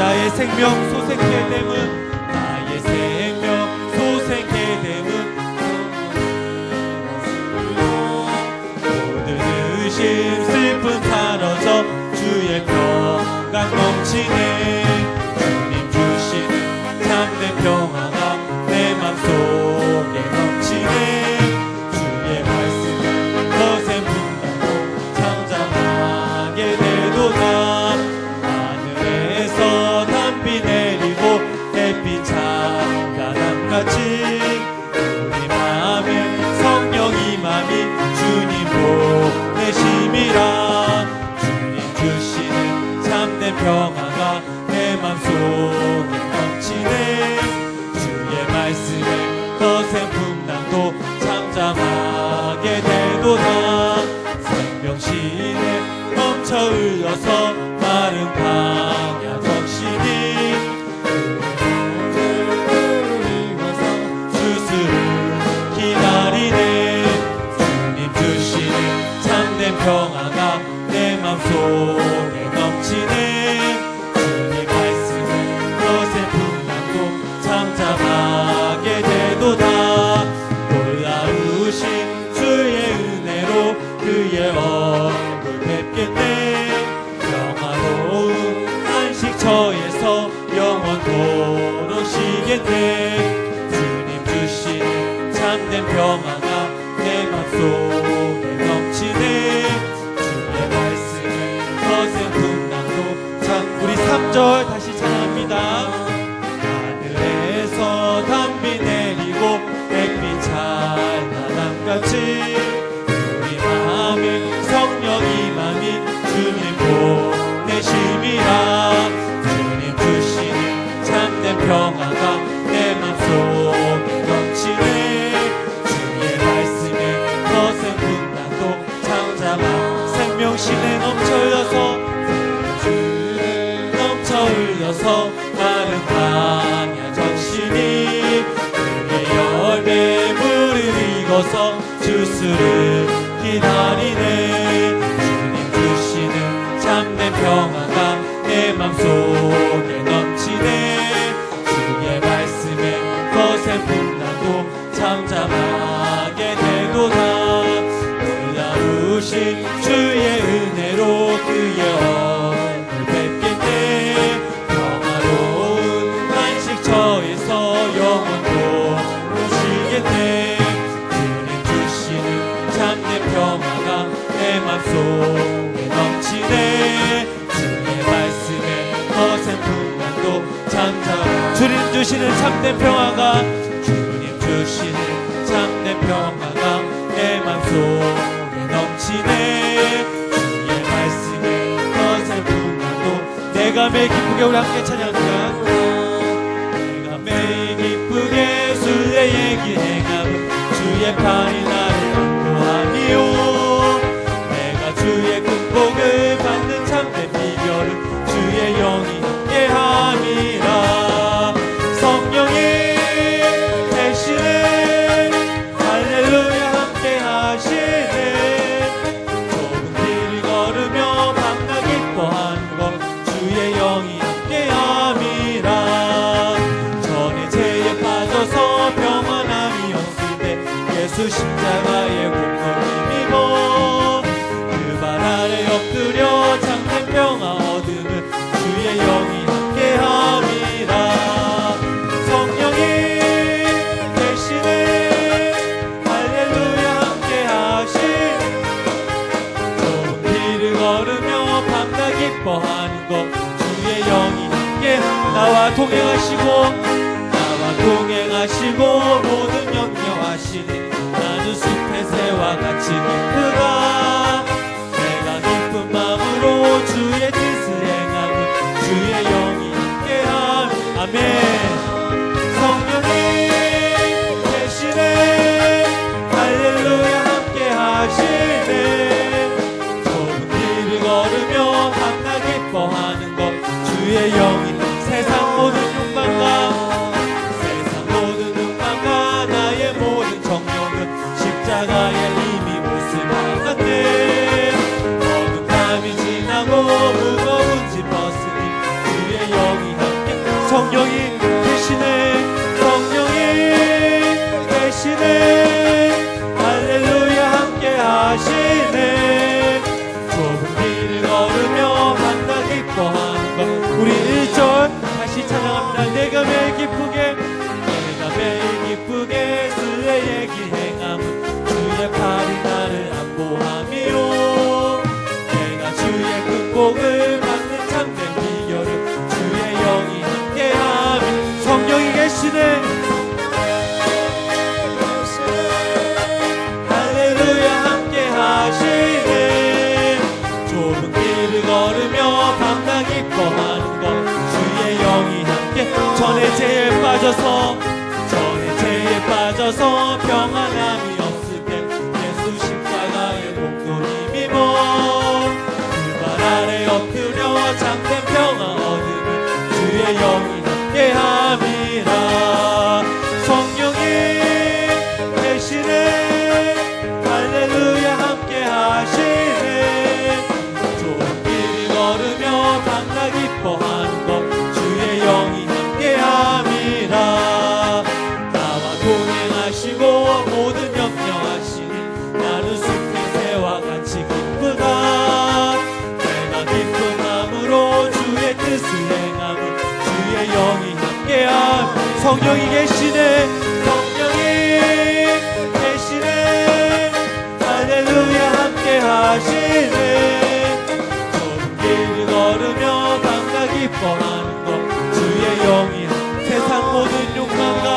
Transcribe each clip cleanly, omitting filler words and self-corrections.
나의 생명 소생케 됨은 나의 생명 소생케 됨은 모든 의심 슬픔 사라져 주의 평강 넘치네. 주님 주시는 참된 평화가 내 맘속에 넘치네. 주의 말씀을 거센 분당도 잠잠하게 되도다. 하늘에서 단비 내리고 햇빛 찬란함같이 우리 맘에 성령이 맘이 주님 보내심이라. 주님 주시는 참된 평화가 내 맘속에 넘치네. 주의 말씀에 거센 풍랑도 잠잠하게 되도다. 생명신에 넘쳐 흘러서 마른 광야 적시니 주스를 기다리네. 주님 주시는 참된 평화가 내 맘속에 넘치네. 주의 말씀에 거센 풍랑도 잠잠하게 되도다. 놀라우신 주의 은혜로 그의 얼굴 뵙겠네. 평화로운 안식처에서 영원토록 쉬겠네. 주님 주시는 참된 평화가 내 맘속에 넘치네. 주의 말씀에 거센 풍랑도 참. 우리 3절 다시 찬양합니다. 하늘에서 단비 내리고 햇빛 찬란함같이 우리 마음에 성령이 맘이 주님 보내심이라. 주님 주시는 참된 평화가 내 맘속에 넘치네. 주의 말씀에 거센 풍랑도 잠잠한 생명신에 넘쳐 흘려서 마른 광야 적시니 그의 열매 물을 익어서 주스를 기다리네. 주님 주시는 참된 평화가 내 맘속에 넘치네. 주의 말씀에 거센 풍랑도 잠잠하게 되도다. 놀라우신 주의 은혜로 그의 얼굴 뵙겠네. 평화로운 안식처에서 영원토록 쉬겠네. 주님 주시는 참된 평화가 내 맘속에 넘치네. 주의 말씀에 거센 풍랑도 잠잠. 주님 주시는 참된 평화가 주님 주시는 참된 평화가 내 맘속에 넘치네. 주의 말씀에 거센 풍랑도 내가 매일 기쁘게 우리 함께 찬양합니다. 내가 매일 기쁘게 순례의 길 행함은 주의 팔이 나를 안보하니요. 내가 주의 극복을 받는 참된 비결은 주의 영이 함께함이라. 성령이 대신에 할렐루야 함께 하시네. 좁은 길을 걸으며 밤낮 기뻐하는 것 주의 영이 함께함이라. 전에 죄에 빠져서 평안함이 없을 때 예수 십자가의 공로님이고 그 발 아래 엎드려 참된 평화 얻으는 주의 영이 함께함이라. 성령이 대신에 할렐루야 함께 하시네. 좁은 길을 걸으며 밤낮 기뻐하는 것 주의 영이 함께 나와 동행하시고 모든 염려하시네. 나는 숲의 새와 같이 기쁘다. 내가 기쁜 마음으로 주의 뜻을 행하는 주의 영이 함께함. 아멘. 성령이 대신에 할렐루야 함께 하시네. 좁은 길을 걸으며 밤낮 기뻐하는 것 주의 영이 세상 모든 욕망과 나의 모든 정욕은 십자가에 이미 모습하는데 어둠 밤이 지나고 무거운 짐 벗으니 주의 영이 영이 함께 전의 죄에 빠져서 평안함이 없을 때 예수 십자가의 공로님이모 그 발 아래 엎드려 참된 평화 얻으면 주의 영이 함께함이라. 성령이 대신에 할렐루야 함께 하시네. 좋은 길을 걸으며 강나 기뻐하는 것 주의 영이 함께함이라. 나와 동행하시고 모든 염려하시니 나는 숲의 새와 같이 기쁘다. 내가 기쁜 마음으로 주의 뜻을 행함은 주의 영이 함께함. 성령이 계시네. 성령이 계시네. 할렐루야 함께 하시네. 좁은 길을 걸으며 강가 기뻐하는 것 주의 영이 세상 모든 욕망과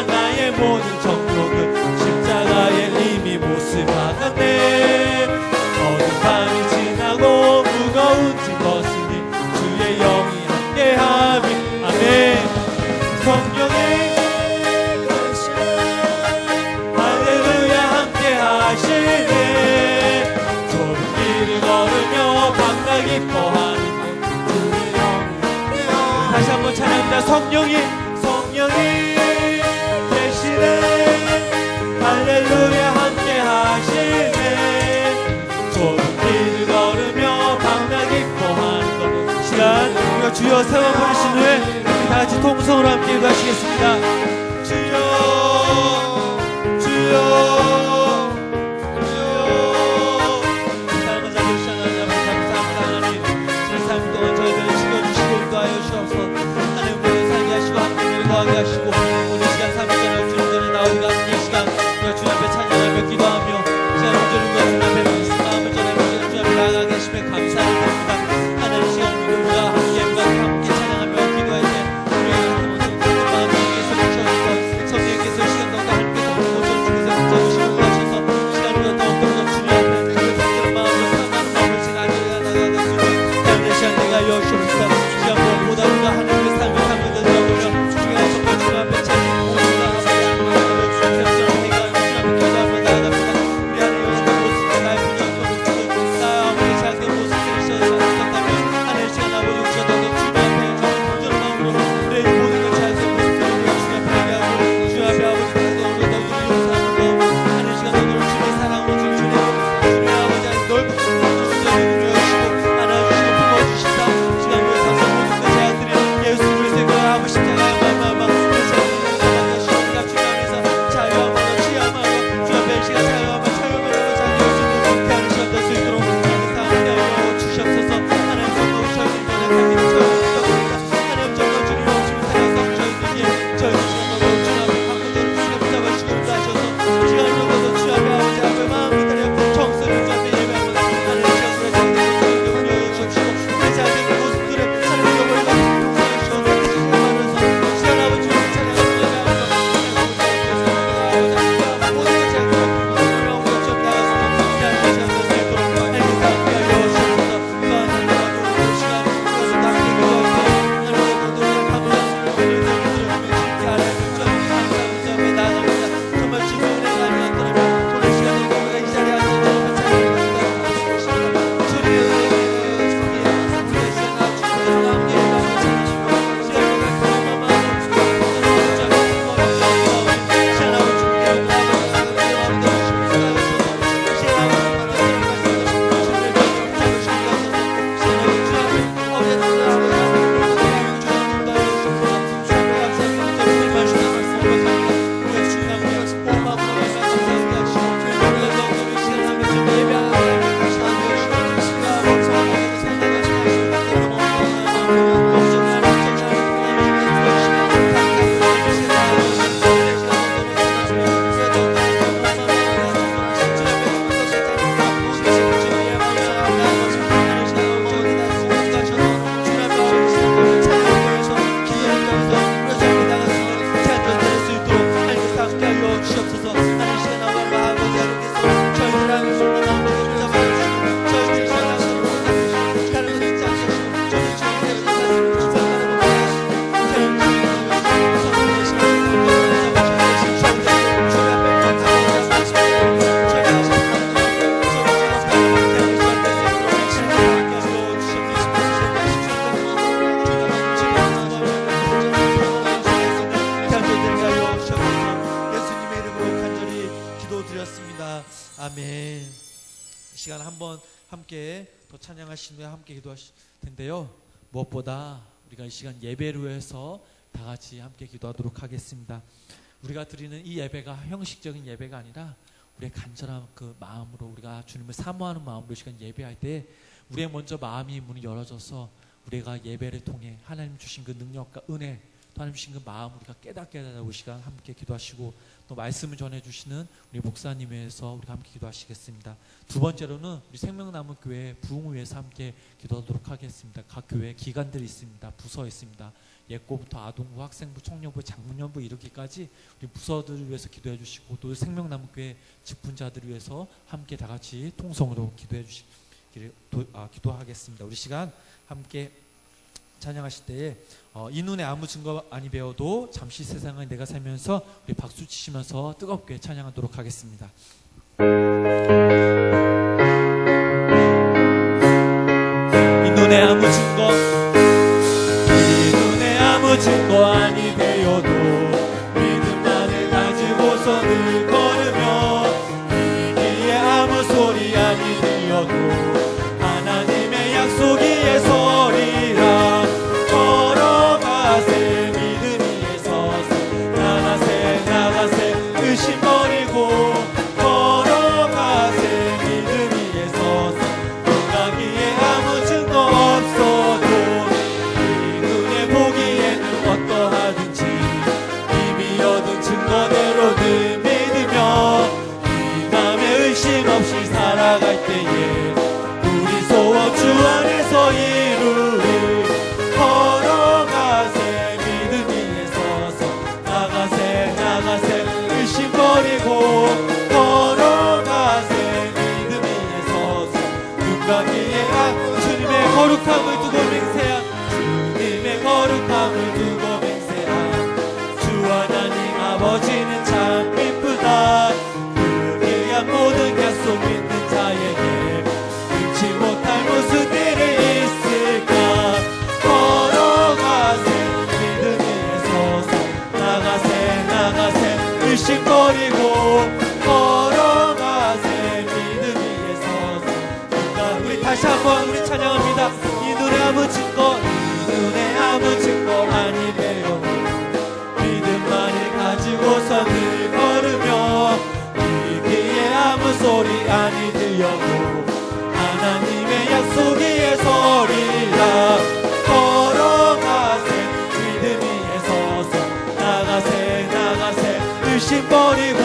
나의 모든 정욕은 십자가에 이미 모습하갔네. 어두운 밤이 지나고 무거운 짐 벗으니 주의 영이 함께함이. 아멘. 성령이 할렐루야 함께 하시네. 좁은 길을 걸으며 밤낮 기뻐하는 것 주의 영이. 다시 한번 찬양합니다. 성령이 계시네. 할렐루야 함께 하시네. 좁은 길을 걸으며 밤낮 기뻐하는 것. 시간 우리가 주여 세워 부르신 후에 우리 다같이 통성으로 함께 기도하시겠습니다. 주여 주여 주여. 사랑과 자비를 시작하자. 감사합니다 하나님. 지난 3일 동안 저희들을 지켜주시고 인도하여 주옵소서. 하나님 우리를 살게 하시고 함께 거하게 하시고 오늘 시간 3일 전에 주님 전에 나오기가 이 시간 우리가 주 앞에 찬양하며 기도하며 시간 온전히 우리가 주 앞에 마음을 전하며 주 앞에 나아가게 하시며 감사를 드립니다. 하나님 시간 우리가 함께 찬양하며 기도할 때 우리의 마음을 성령께서 주셔서 성령께서 시간 가운데 하나님께서 온전히 주께서 붙잡으시고 함께 더 찬양하신 후에 함께 기도하실 텐데요. 무엇보다 우리가 이 시간 예배로 해서 다 같이 함께 기도하도록 하겠습니다. 우리가 드리는 이 예배가 형식적인 예배가 아니라 우리의 간절한 그 마음으로 우리가 주님을 사모하는 마음으로 이 시간 예배할 때 우리의 먼저 마음이 문이 열어져서 우리가 예배를 통해 하나님 주신 그 능력과 은혜 또 하나님 주신 그 마음 우리가 깨닫게 하고 이 시간 함께 기도하시고 또 말씀을 전해주시는 우리 목사님에서 우리가 함께 기도하시겠습니다. 두 번째로는 우리 생명나무교회 부흥을 위해서 함께 기도하도록 하겠습니다. 각 교회 기관들이 있습니다. 부서 있습니다. 예고부터 아동부, 학생부, 청년부, 장문연부 이르기까지 우리 부서들을 위해서 기도해 주시고 또 생명나무교회 직분자들을 위해서 함께 다 같이 통성으로 기도해 주시기를 기도하겠습니다. 우리 시간 함께 찬양하실 때에 이 눈에 아무 증거 아니 배워도 잠시 세상을 내가 살면서 우리 박수 치시면서 뜨겁게 찬양하도록 하겠습니다. 이 눈에 아무 증거 증거 아니 되어도 믿음만을 가지고서 늘 걸으며 이기에 아무 소리 아니 들려도 하나님의 약속이에 서리라 걸어가세 믿음 위에 서서 나가세 의심 버리고 걸어가세 믿음 위에 서서 가기에 아무 증거 없어도 어떠하든지 이미 얻은 증거대로 늘 믿으며 이 맘에 의심 없이 살아갈 때에 우리 소원 주 안에서 이루리 걸어가세 믿음 위에 서서 나가세 의심 버리고 걸어가세 믿음 위에 서서 눈과 귀에 주님의 거룩함을 두고 맹세한 주님의 거룩함을 두고 아버지는 참 이쁘다 그 귀한 모든 약속 믿는 자에게 능치 못할 무슨 일이 있을까 걸어가세 믿음 위에 서서 나가세 의심 버리고 걸어가세 믿음 위에 서서 우리 다시 한번 우리 찬양합니다. 이 눈에 아무 증거 아니 배워 가지고서 늘 걸으며 이기에 아무 소리 아니 들려도 하나님의 약속 위에 서리라 걸어가세 믿음 위에 서서 나가세 의심 버리고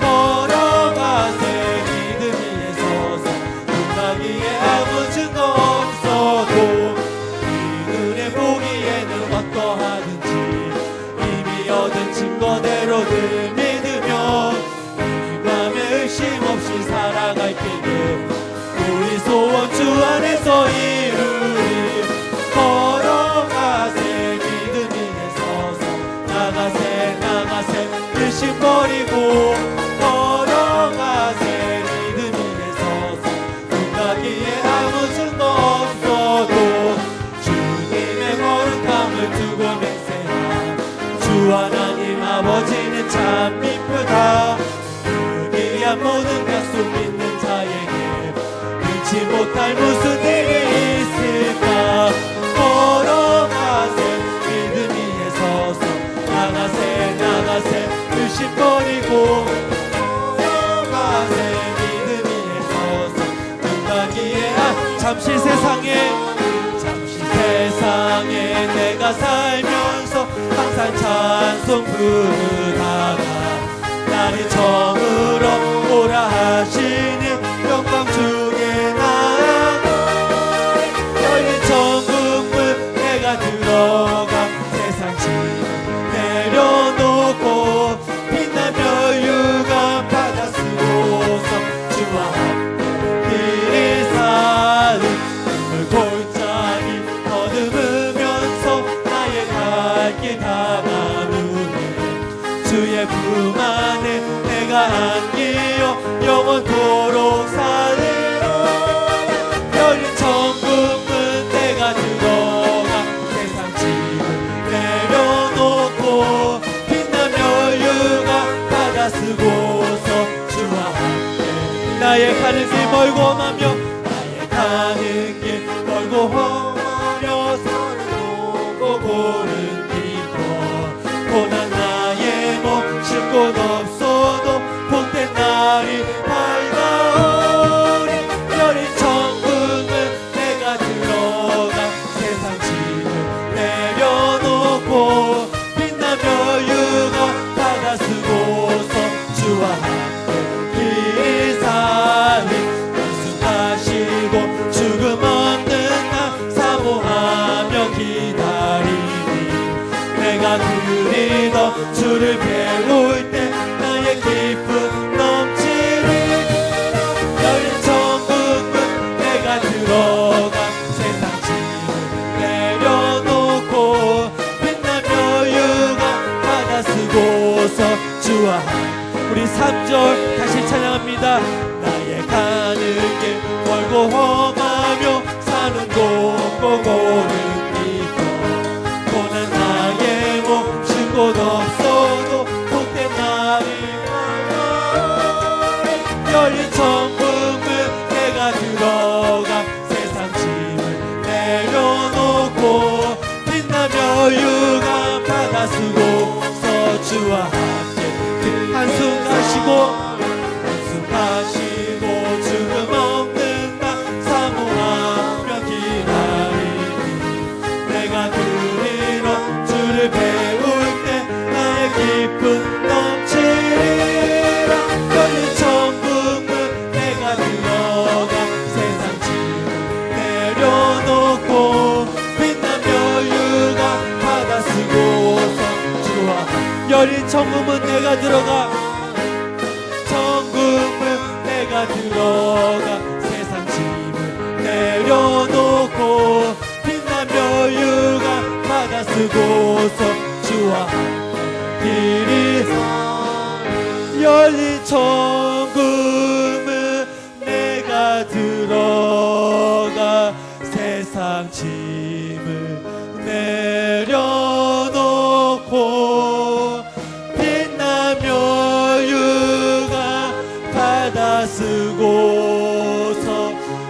걸어가세 믿음 위에 서서 눈가기에 아무 증거 없어도 이 눈에 보기에는 어떠하든지 얻은 증거대로 늘 믿으며 이 맘에 의심 없이 살아갈 때에 우리 소원 주 안에서 이루리 걸어가세 믿음 위에 서서 나가세 의심 버리고 걸어가세 믿음 위에 서서 눈 가기에 아무 증거 없어도 주님의 거룩함을 두고 맹세한 주 하나님 아버지는 참 이쁘다 그 귀한 모든 약속 믿는 자에게 능치 못할 무슨 일이 있을까 걸어가세 믿음 위에 서서 나가세 의심 버리고 걸어가세 믿음 위에 서서 눈 가기에 잠시 세상에 내가 살면서 항상 찬송 부르다가 나를 처음으로 오라 하시는 영광 중에 나아가 열린 천국문 내가 들어가 세상 짐 내려놓고 빛난 멸류관 받아 쓰고서 주와 함께 길이 사는 눈물 골짜기 더듬으면서 나의 갈 길 다 나누네 주의 품 안에 내가 안기어 영원토록 살리라 열린 천국문 내가 들어가 세상 짐을 내려놓고 빛난 멸류관 받아 쓰고서 주와 함께 나의 가는 길 멀고 마며 나의 곳 없어도 복된 날이 밝아오리. 여린 천국은 내가 들어가 세상 짐을 내려놓고 빛나며 육아 받아 쓰고서 주와 함께 길이 살리. 연습하시고 죽음 없는 날 사모하며 기다리니 내가 그리던 주를 배울 때 나의 기쁨 넘치리. 열린 천국은 내가 들어가 세상 짐을 내려놓고 빛나며 육아 받아 쓰고서 주와 우리 3절 다시 찬양합니다. 나의 가는 길 멀고 험하며 사는 곳 꼭 오는 길도 고난 나의 몫인 곳 없어도 복된 날이 열린 천국은 내가 들어가 세상 짐을 내려놓고 빛나며 육아 받아 쓰고서 주와 함께 한숨 가시고 한숨하시고 죽음 없는 날 사모하며 기다리니 내가 그리러 주를 배울 때 나의 기쁨 넘치리라. 열린 천국은 내가 들어가 세상 짐을 내려놓고 빛나며 육아 받아 쓰고서 주와 열린 천국은 내가 들어가 천국은 내가 들어가 세상 짐을 내려놓고 빛나며 육아 받아 쓰고서 주와 길이 열린 천국은 내가 들어가 세상 짐을 내려놓고 빛나며 육아 받아 쓰고서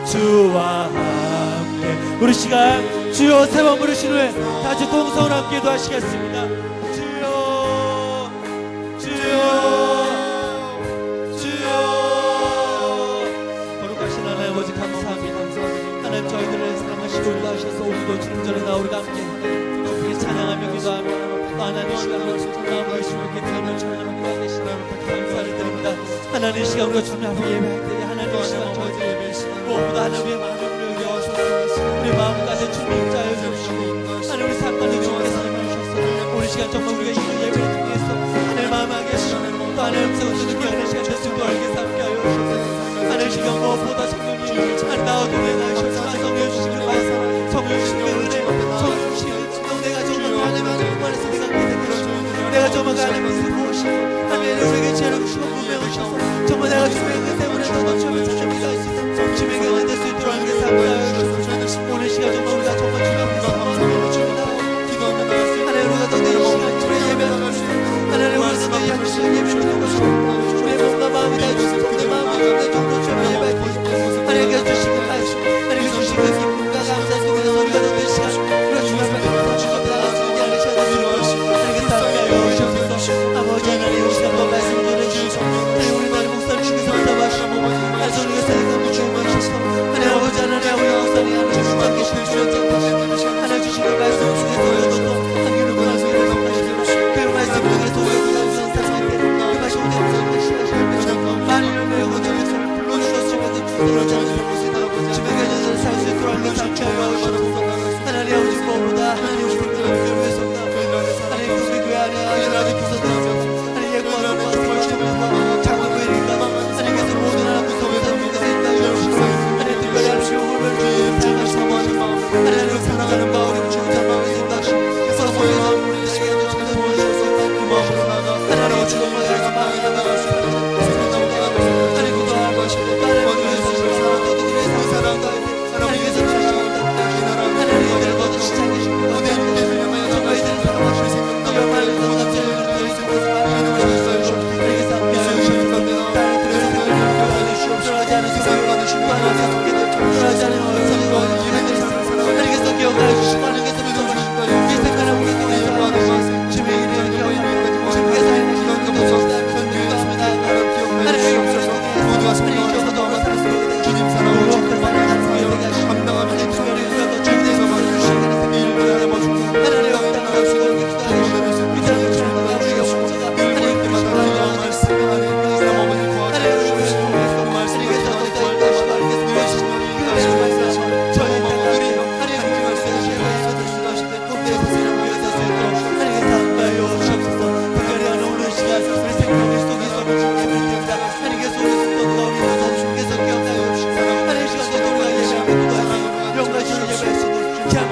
주와 함께 우리 시간 주여 세 번 부르신 후에 다시 동성을 함께 기도하시겠습니다. 주여 주여 주여. 거룩하신 하나님 아버지 감사합니다. 하나님 저희들을 사랑하시고 인도하셔서 오늘도 주님 전에 나오리가 함께 높이 찬양하며 기도하며 또 하나님 시간으로 마음을 주님께 드리며 찬양하며 계시나 감사를 드립니다. 하나님 시간으로 주님 앞에 예배할 때 하나님 시간 저희들 예배할 시간 무엇보다 하나님의 마음을 여겨주셔서 우리 마음까지 주님 짜여 주시고 하나님 우리 사건을 주님께서 해주셔서 우리 시간 정말 우리가 이런 예배를 통해서 하나님 마음하게 하시고 또 하나님 음성을 듣게 하는 시간 됐음도 알게 삼게 하여 주셔서 하나님 시간 무엇보다 성령님 하나님 나와 교회에 나오셔서 성령 주시길 바라서 성령 주시길 은혜 성령 주시길 진동 내가 정말 하나님의 말에서 내가 믿으시고 내가 정말 하나님께서 무엇이고 하나님의 우리에게 죄를 주시고 분명하셔서 정말 내가 주의 그 때문에 더 넘쳐면 찾아보다 있어서 점심에 경험될 수 있도록 하나님께 삼게 하여 주셔서 오늘 시간 정말 우리가 정말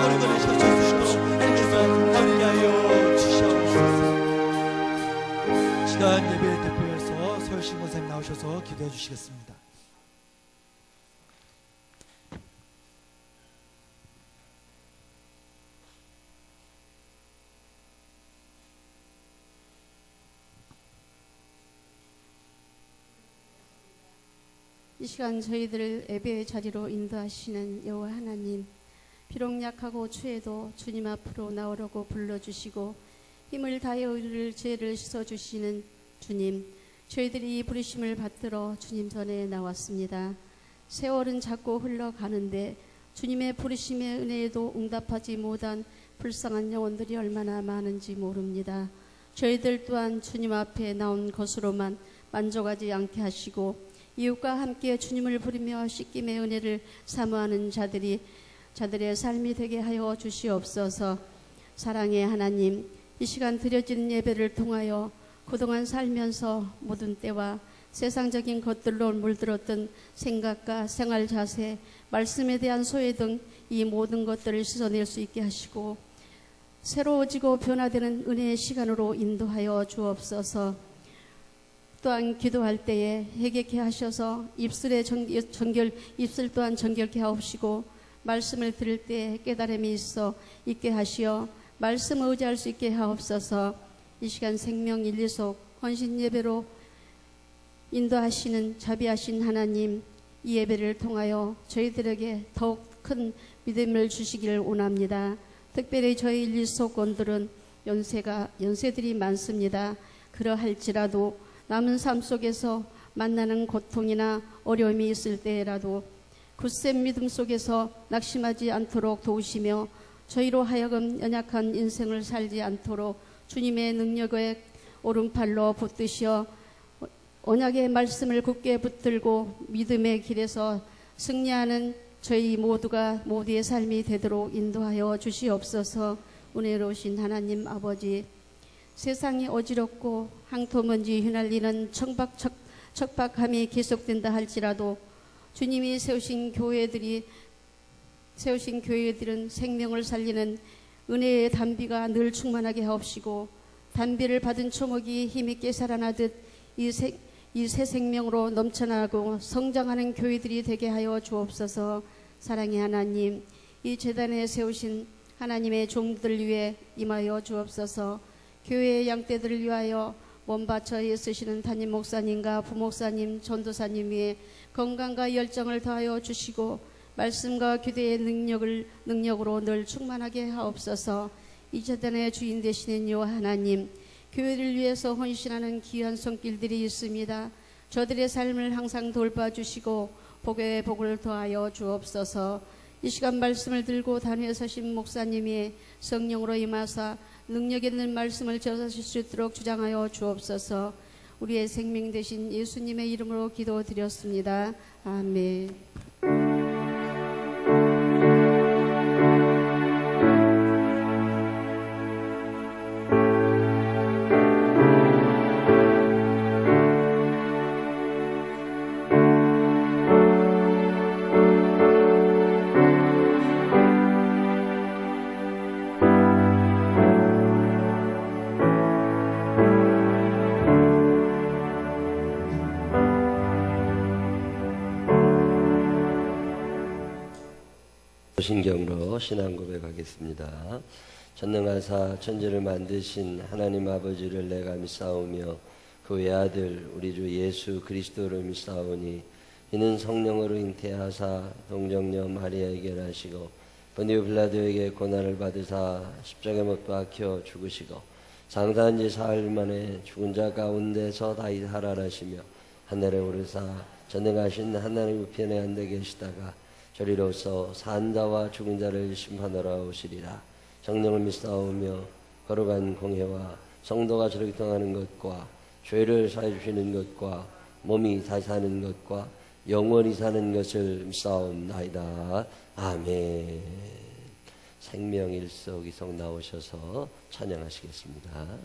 오래오래 셔주시도록 주님께서 함께하여 주시옵소서. 시간 예배를 대표해서 서울신 권사님 나오셔서 기도해 주시겠습니다. 이 시간 저희들을 예배의 자리로 인도하시는 여호와 하나님, 비록 약하고 추해도 주님 앞으로 나오라고 불러주시고 힘을 다하여 우리를 죄를 씻어주시는 주님, 저희들이 이 부르심을 받들어 주님 전에 나왔습니다. 세월은 자꾸 흘러가는데 주님의 부르심의 은혜에도 응답하지 못한 불쌍한 영혼들이 얼마나 많은지 모릅니다. 저희들 또한 주님 앞에 나온 것으로만 만족하지 않게 하시고 이웃과 함께 주님을 부르며 씻김의 은혜를 사모하는 자들의 삶이 되게 하여 주시옵소서. 사랑의 하나님, 이 시간 드려지는 예배를 통하여 그동안 살면서 모든 때와 세상적인 것들로 물들었던 생각과 생활 자세, 말씀에 대한 소외 등 이 모든 것들을 씻어낼 수 있게 하시고 새로워지고 변화되는 은혜의 시간으로 인도하여 주옵소서. 또한 기도할 때에 회개케 하셔서 입술 또한 정결케 하옵시고 말씀을 들을 때 깨달음이 있게 하시어 말씀을 의지할 수 있게 하옵소서. 이 시간 생명 일리속 헌신 예배로 인도하시는 자비하신 하나님, 이 예배를 통하여 저희들에게 더욱 큰 믿음을 주시기를 원합니다. 특별히 저희 일리속원들은 연세들이 많습니다. 그러할지라도 남은 삶 속에서 만나는 고통이나 어려움이 있을 때라도 굳센 믿음 속에서 낙심하지 않도록 도우시며 저희로 하여금 연약한 인생을 살지 않도록 주님의 능력에 오른팔로 붙드시어 언약의 말씀을 굳게 붙들고 믿음의 길에서 승리하는 저희 모두의 삶이 되도록 인도하여 주시옵소서. 은혜로우신 하나님 아버지, 세상이 어지럽고 항토먼지 휘날리는 척박함이 계속된다 할지라도 주님이 세우신 교회들은 생명을 살리는 은혜의 단비가 늘 충만하게 하옵시고 단비를 받은 초목이 힘있게 살아나듯 이 새 생명으로 넘쳐나고 성장하는 교회들이 되게 하여 주옵소서. 사랑의 하나님, 이 제단에 세우신 하나님의 종들 위해 임하여 주옵소서. 교회의 양떼들을 위하여 몸바쳐 애쓰시는 담임 목사님과 부목사님, 전도사님 위에 건강과 열정을 더하여 주시고 말씀과 기도의 능력으로 늘 충만하게 하옵소서. 이 제단의 주인 되시는 여호와 하나님, 교회를 위해서 헌신하는 귀한 손길들이 있습니다. 저들의 삶을 항상 돌봐주시고 복에 복을 더하여 주옵소서. 이 시간 말씀을 들고 단회에 서신 목사님이 성령으로 임하사 능력 있는 말씀을 전하실 수 있도록 주장하여 주옵소서. 우리의 생명 되신 예수님의 이름으로 기도드렸습니다. 아멘. 신경으로 신앙 고백하겠습니다. 전능하사 천지를 만드신 하나님 아버지를 내가 믿사오며 그 외아들 우리 주 예수 그리스도를 믿사오니 이는 성령으로 잉태하사 동정녀 마리아에게 나시고 본디오 빌라도에게 고난을 받으사 십자가에 못 박혀 죽으시고 장사한 지 사흘 만에 죽은 자 가운데서 다시 살아나시며 하늘에 오르사 전능하신 하나님 우편에 앉아 계시다가 저리로서 산 자와 죽은 자를 심판하러 오시리라. 성령을 믿사오며 거룩한 공회와 성도가 저력통하는 것과 죄를 사해 주시는 것과 몸이 다시 사는 것과 영원히 사는 것을 믿사옵나이다. 아멘. 생명 일석이석 나오셔서 찬양하시겠습니다.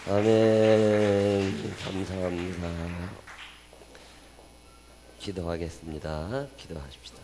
아멘. 감사합니다. 기도하겠습니다. 기도하십시다.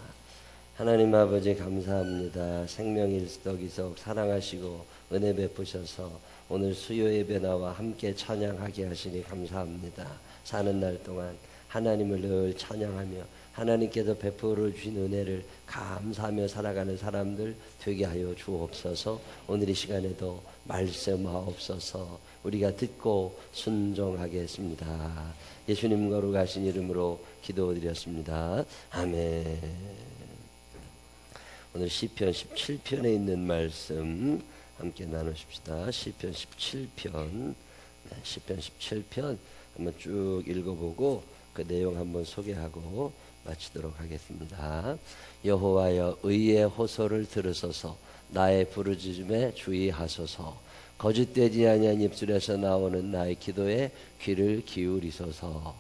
하나님 아버지 감사합니다. 생명일석이석 사랑하시고 은혜 베푸셔서 오늘 수요 예배 나와 함께 찬양하게 하시니 감사합니다. 사는 날 동안 하나님을 늘 찬양하며 하나님께서 베풀어 주신 은혜를 감사하며 살아가는 사람들 되게 하여 주옵소서. 오늘 이 시간에도 말씀하옵소서. 우리가 듣고 순종하겠습니다. 예수님 거룩하신 이름으로 기도드렸습니다. 아멘. 오늘 시편 17편에 있는 말씀 함께 나누십시다. 시편 17편, 시편 17편 한번 쭉 읽어보고 그 내용 한번 소개하고 마치도록 하겠습니다. 여호와여 의의 호소를 들으소서. 나의 부르짖음에 주의하소서. 거짓되지 아니한 입술에서 나오는 나의 기도에 귀를 기울이소서.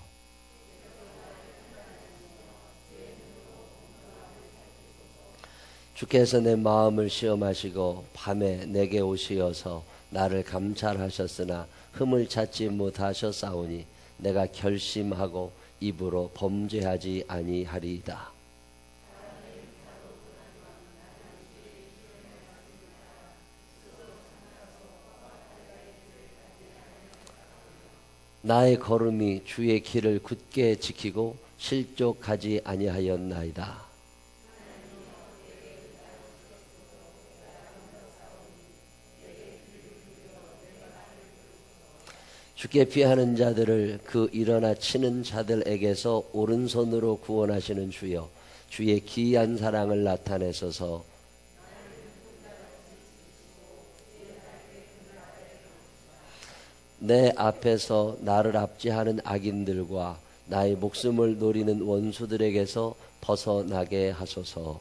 주께서 내 마음을 시험하시고 밤에 내게 오시어서 나를 감찰하셨으나 흠을 찾지 못하셨사오니 내가 결심하고 입으로 범죄하지 아니하리이다. 나의 걸음이 주의 길을 굳게 지키고 실족하지 아니하였나이다. 주께 피하는 자들을 그 일어나 치는 자들에게서 오른손으로 구원하시는 주여, 주의 기이한 사랑을 나타내소서. 내 앞에서 나를 압제하는 악인들과 나의 목숨을 노리는 원수들에게서 벗어나게 하소서.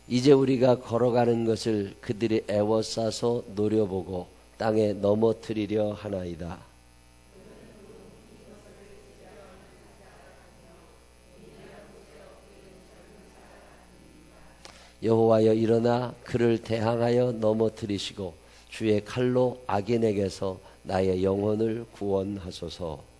이제 우리가 걸어가는 것을 그들이 애워싸서 노려보고 땅에 넘어뜨리려 하나이다. 여호와여 일어나 그를 대항하여 넘어뜨리시고 주의 칼로 악인에게서 나의 영혼을 구원하소서.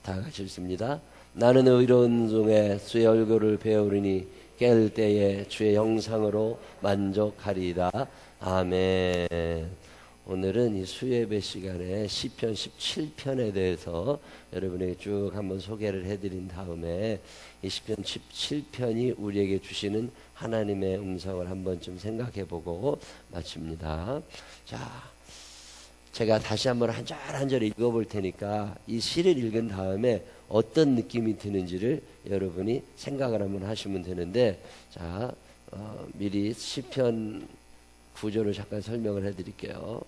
다 같이 읽습니다. 나는 의로운 중에 주의 얼굴을 배우리니 깰 때에 주의 형상으로 만족하리이다. 아멘. 오늘은 이 수예배 시간에 시편 17편에 대해서 여러분에게 쭉 한번 소개를 해드린 다음에 이 시편 17편이 우리에게 주시는 하나님의 음성을 한번 좀 생각해보고 마칩니다. 자, 제가 다시 한번 한 절 한 절 읽어볼 테니까 이 시를 읽은 다음에 어떤 느낌이 드는지를 여러분이 생각을 한번 하시면 되는데, 자, 미리 시편 구조를 잠깐 설명을 해드릴게요.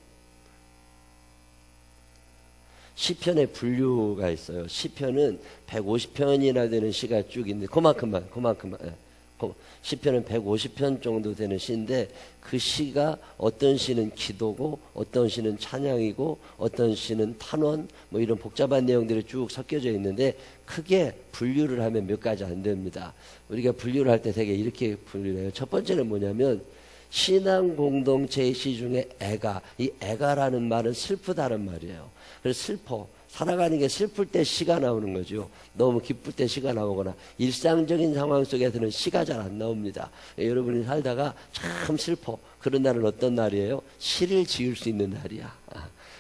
시편의 분류가 있어요. 시편은 150편이나 되는 시가 쭉 있는데 그만큼만. 시편은 150편 정도 되는 시인데 그 시가 어떤 시는 기도고 어떤 시는 찬양이고 어떤 시는 탄원 뭐 이런 복잡한 내용들이 쭉 섞여져 있는데 크게 분류를 하면 몇 가지 안 됩니다. 우리가 분류를 할 때 되게 이렇게 분류를 해요. 첫 번째는 뭐냐면 신앙 공동체의 시 중에 애가, 이 애가라는 말은 슬프다는 말이에요. 그래서 슬퍼. 살아가는 게 슬플 때 시가 나오는 거죠. 너무 기쁠 때 시가 나오거나 일상적인 상황 속에서는 시가 잘 안 나옵니다. 여러분이 살다가 참 슬퍼. 그런 날은 어떤 날이에요? 시를 지을 수 있는 날이야.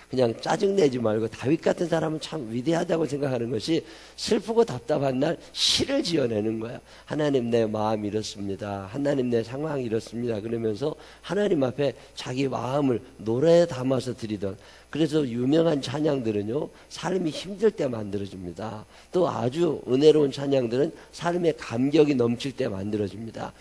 그냥 짜증내지 말고 다윗 같은 사람은 참 위대하다고 생각하는 것이 슬프고 답답한 날 시를 지어내는 거야. 하나님 내 마음이 이렇습니다. 하나님 내 상황이 이렇습니다. 그러면서 하나님 앞에 자기 마음을 노래에 담아서 드리던, 그래서 유명한 찬양들은요 삶이 힘들 때 만들어집니다. 또 아주 은혜로운 찬양들은 삶의 감격이 넘칠 때 만들어집니다.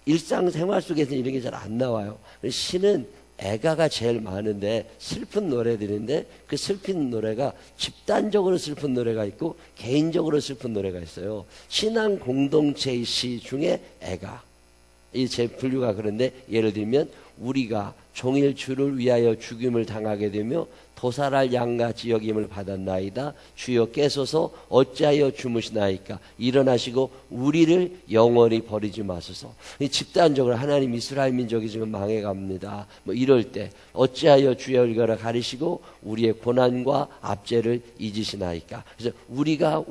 일상생활 속에서는 이런 게 잘 안 나와요. 시는 애가가 제일 많은데 슬픈 노래들인데 그 슬픈 노래가 집단적으로 슬픈 노래가 있고 개인적으로 슬픈 노래가 있어요. 신앙 공동체의 시 중에 애가 이 제 분류가 그런데 예를 들면 우리가 종일 주를 위하여 죽임을 당하게 되며 도살할 양같이 여김을 받았나이다. 주여 깨소서 어찌하여 주무시나이까. 일어나시고 우리를 영원히 버리지 마소서. 집단적으로 하나님 이스라엘 민족이 지금 망해갑니다. 뭐 이럴 때 어찌하여 주의 얼굴을 가리시고 우리의 고난과 압제를 잊으시나이까. 그래서 우리가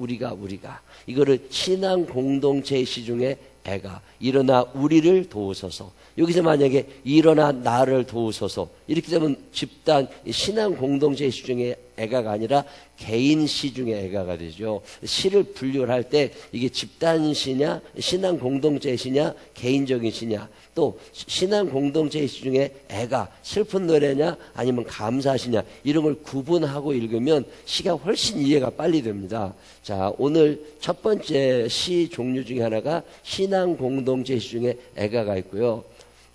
이거를 신앙 공동체의 시중에 애가 일어나 우리를 도우소서. 여기서 만약에 일어나 나를 도우소서 이렇게 되면 집단 신앙 공동체의 시중에 애가가 아니라 개인 시중에 애가가 되죠. 시를 분류할 때 이게 집단 시냐 신앙 공동체의 시냐 개인적인 시냐 또 신앙 공동체의 시중에 애가 슬픈 노래냐 아니면 감사시냐 이런 걸 구분하고 읽으면 시가 훨씬 이해가 빨리 됩니다. 자, 오늘 첫 번째 시 종류 중에 하나가 신앙 공동체의 시 중에 애가가 있고요.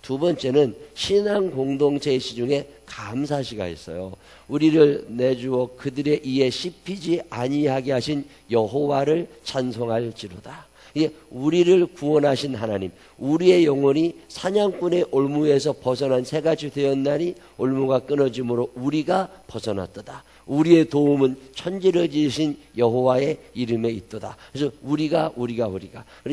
두 번째는 신앙 공동체의 시 중에 감사시가 있어요. 우리를 내주어 그들의 이에 씹히지 아니하게 하신 여호와를 찬송할지로다. 이게 우리를 구원하신 하나님, 우리의 영혼이 사냥꾼의 올무에서 벗어난 새같이 되었나니 올무가 끊어짐으로 우리가 벗어났도다. 우리의 도움은 천지를 지으신 여호와의 이름에 있도다. 그래서 우리가 우리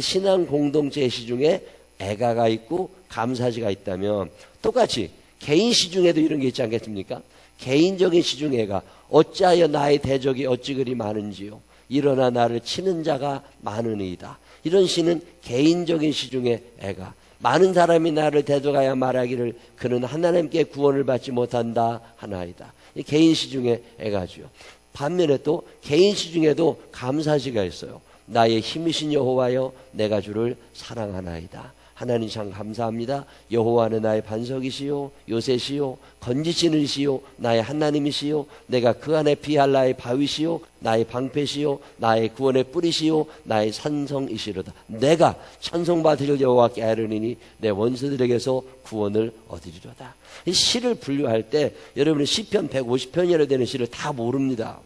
신앙 공동체의 시 중에 애가가 있고 감사시가 있다면 똑같이 개인 시 중에도 이런 게 있지 않겠습니까? 개인적인 시 중에 애가 어찌하여 나의 대적이 어찌 그리 많은지요. 일어나 나를 치는 자가 많으니이다. 이런 시는 개인적인 시 중에 애가 많은 사람이 나를 대적하여 말하기를 그는 하나님께 구원을 받지 못한다 하나이다. 개인 시 중에 애가지요. 반면에 또 개인 시 중에도 감사시가 있어요. 나의 힘이신 여호와여 내가 주를 사랑하나이다. 하나님 참 감사합니다. 여호와는 나의 반석이시요 요새시요 건지시는 이시요 나의 하나님이시요 내가 그 안에 피할 나의 바위시요 나의 방패시요 나의 구원의 뿌리시요 나의 산성이시로다. 내가 찬송받을 여호와께 아뢰리니 내 원수들에게서 구원을 얻으리로다. 이 시를 분류할 때 여러분은 시편 150편이라 되는 시를 다 모릅니다.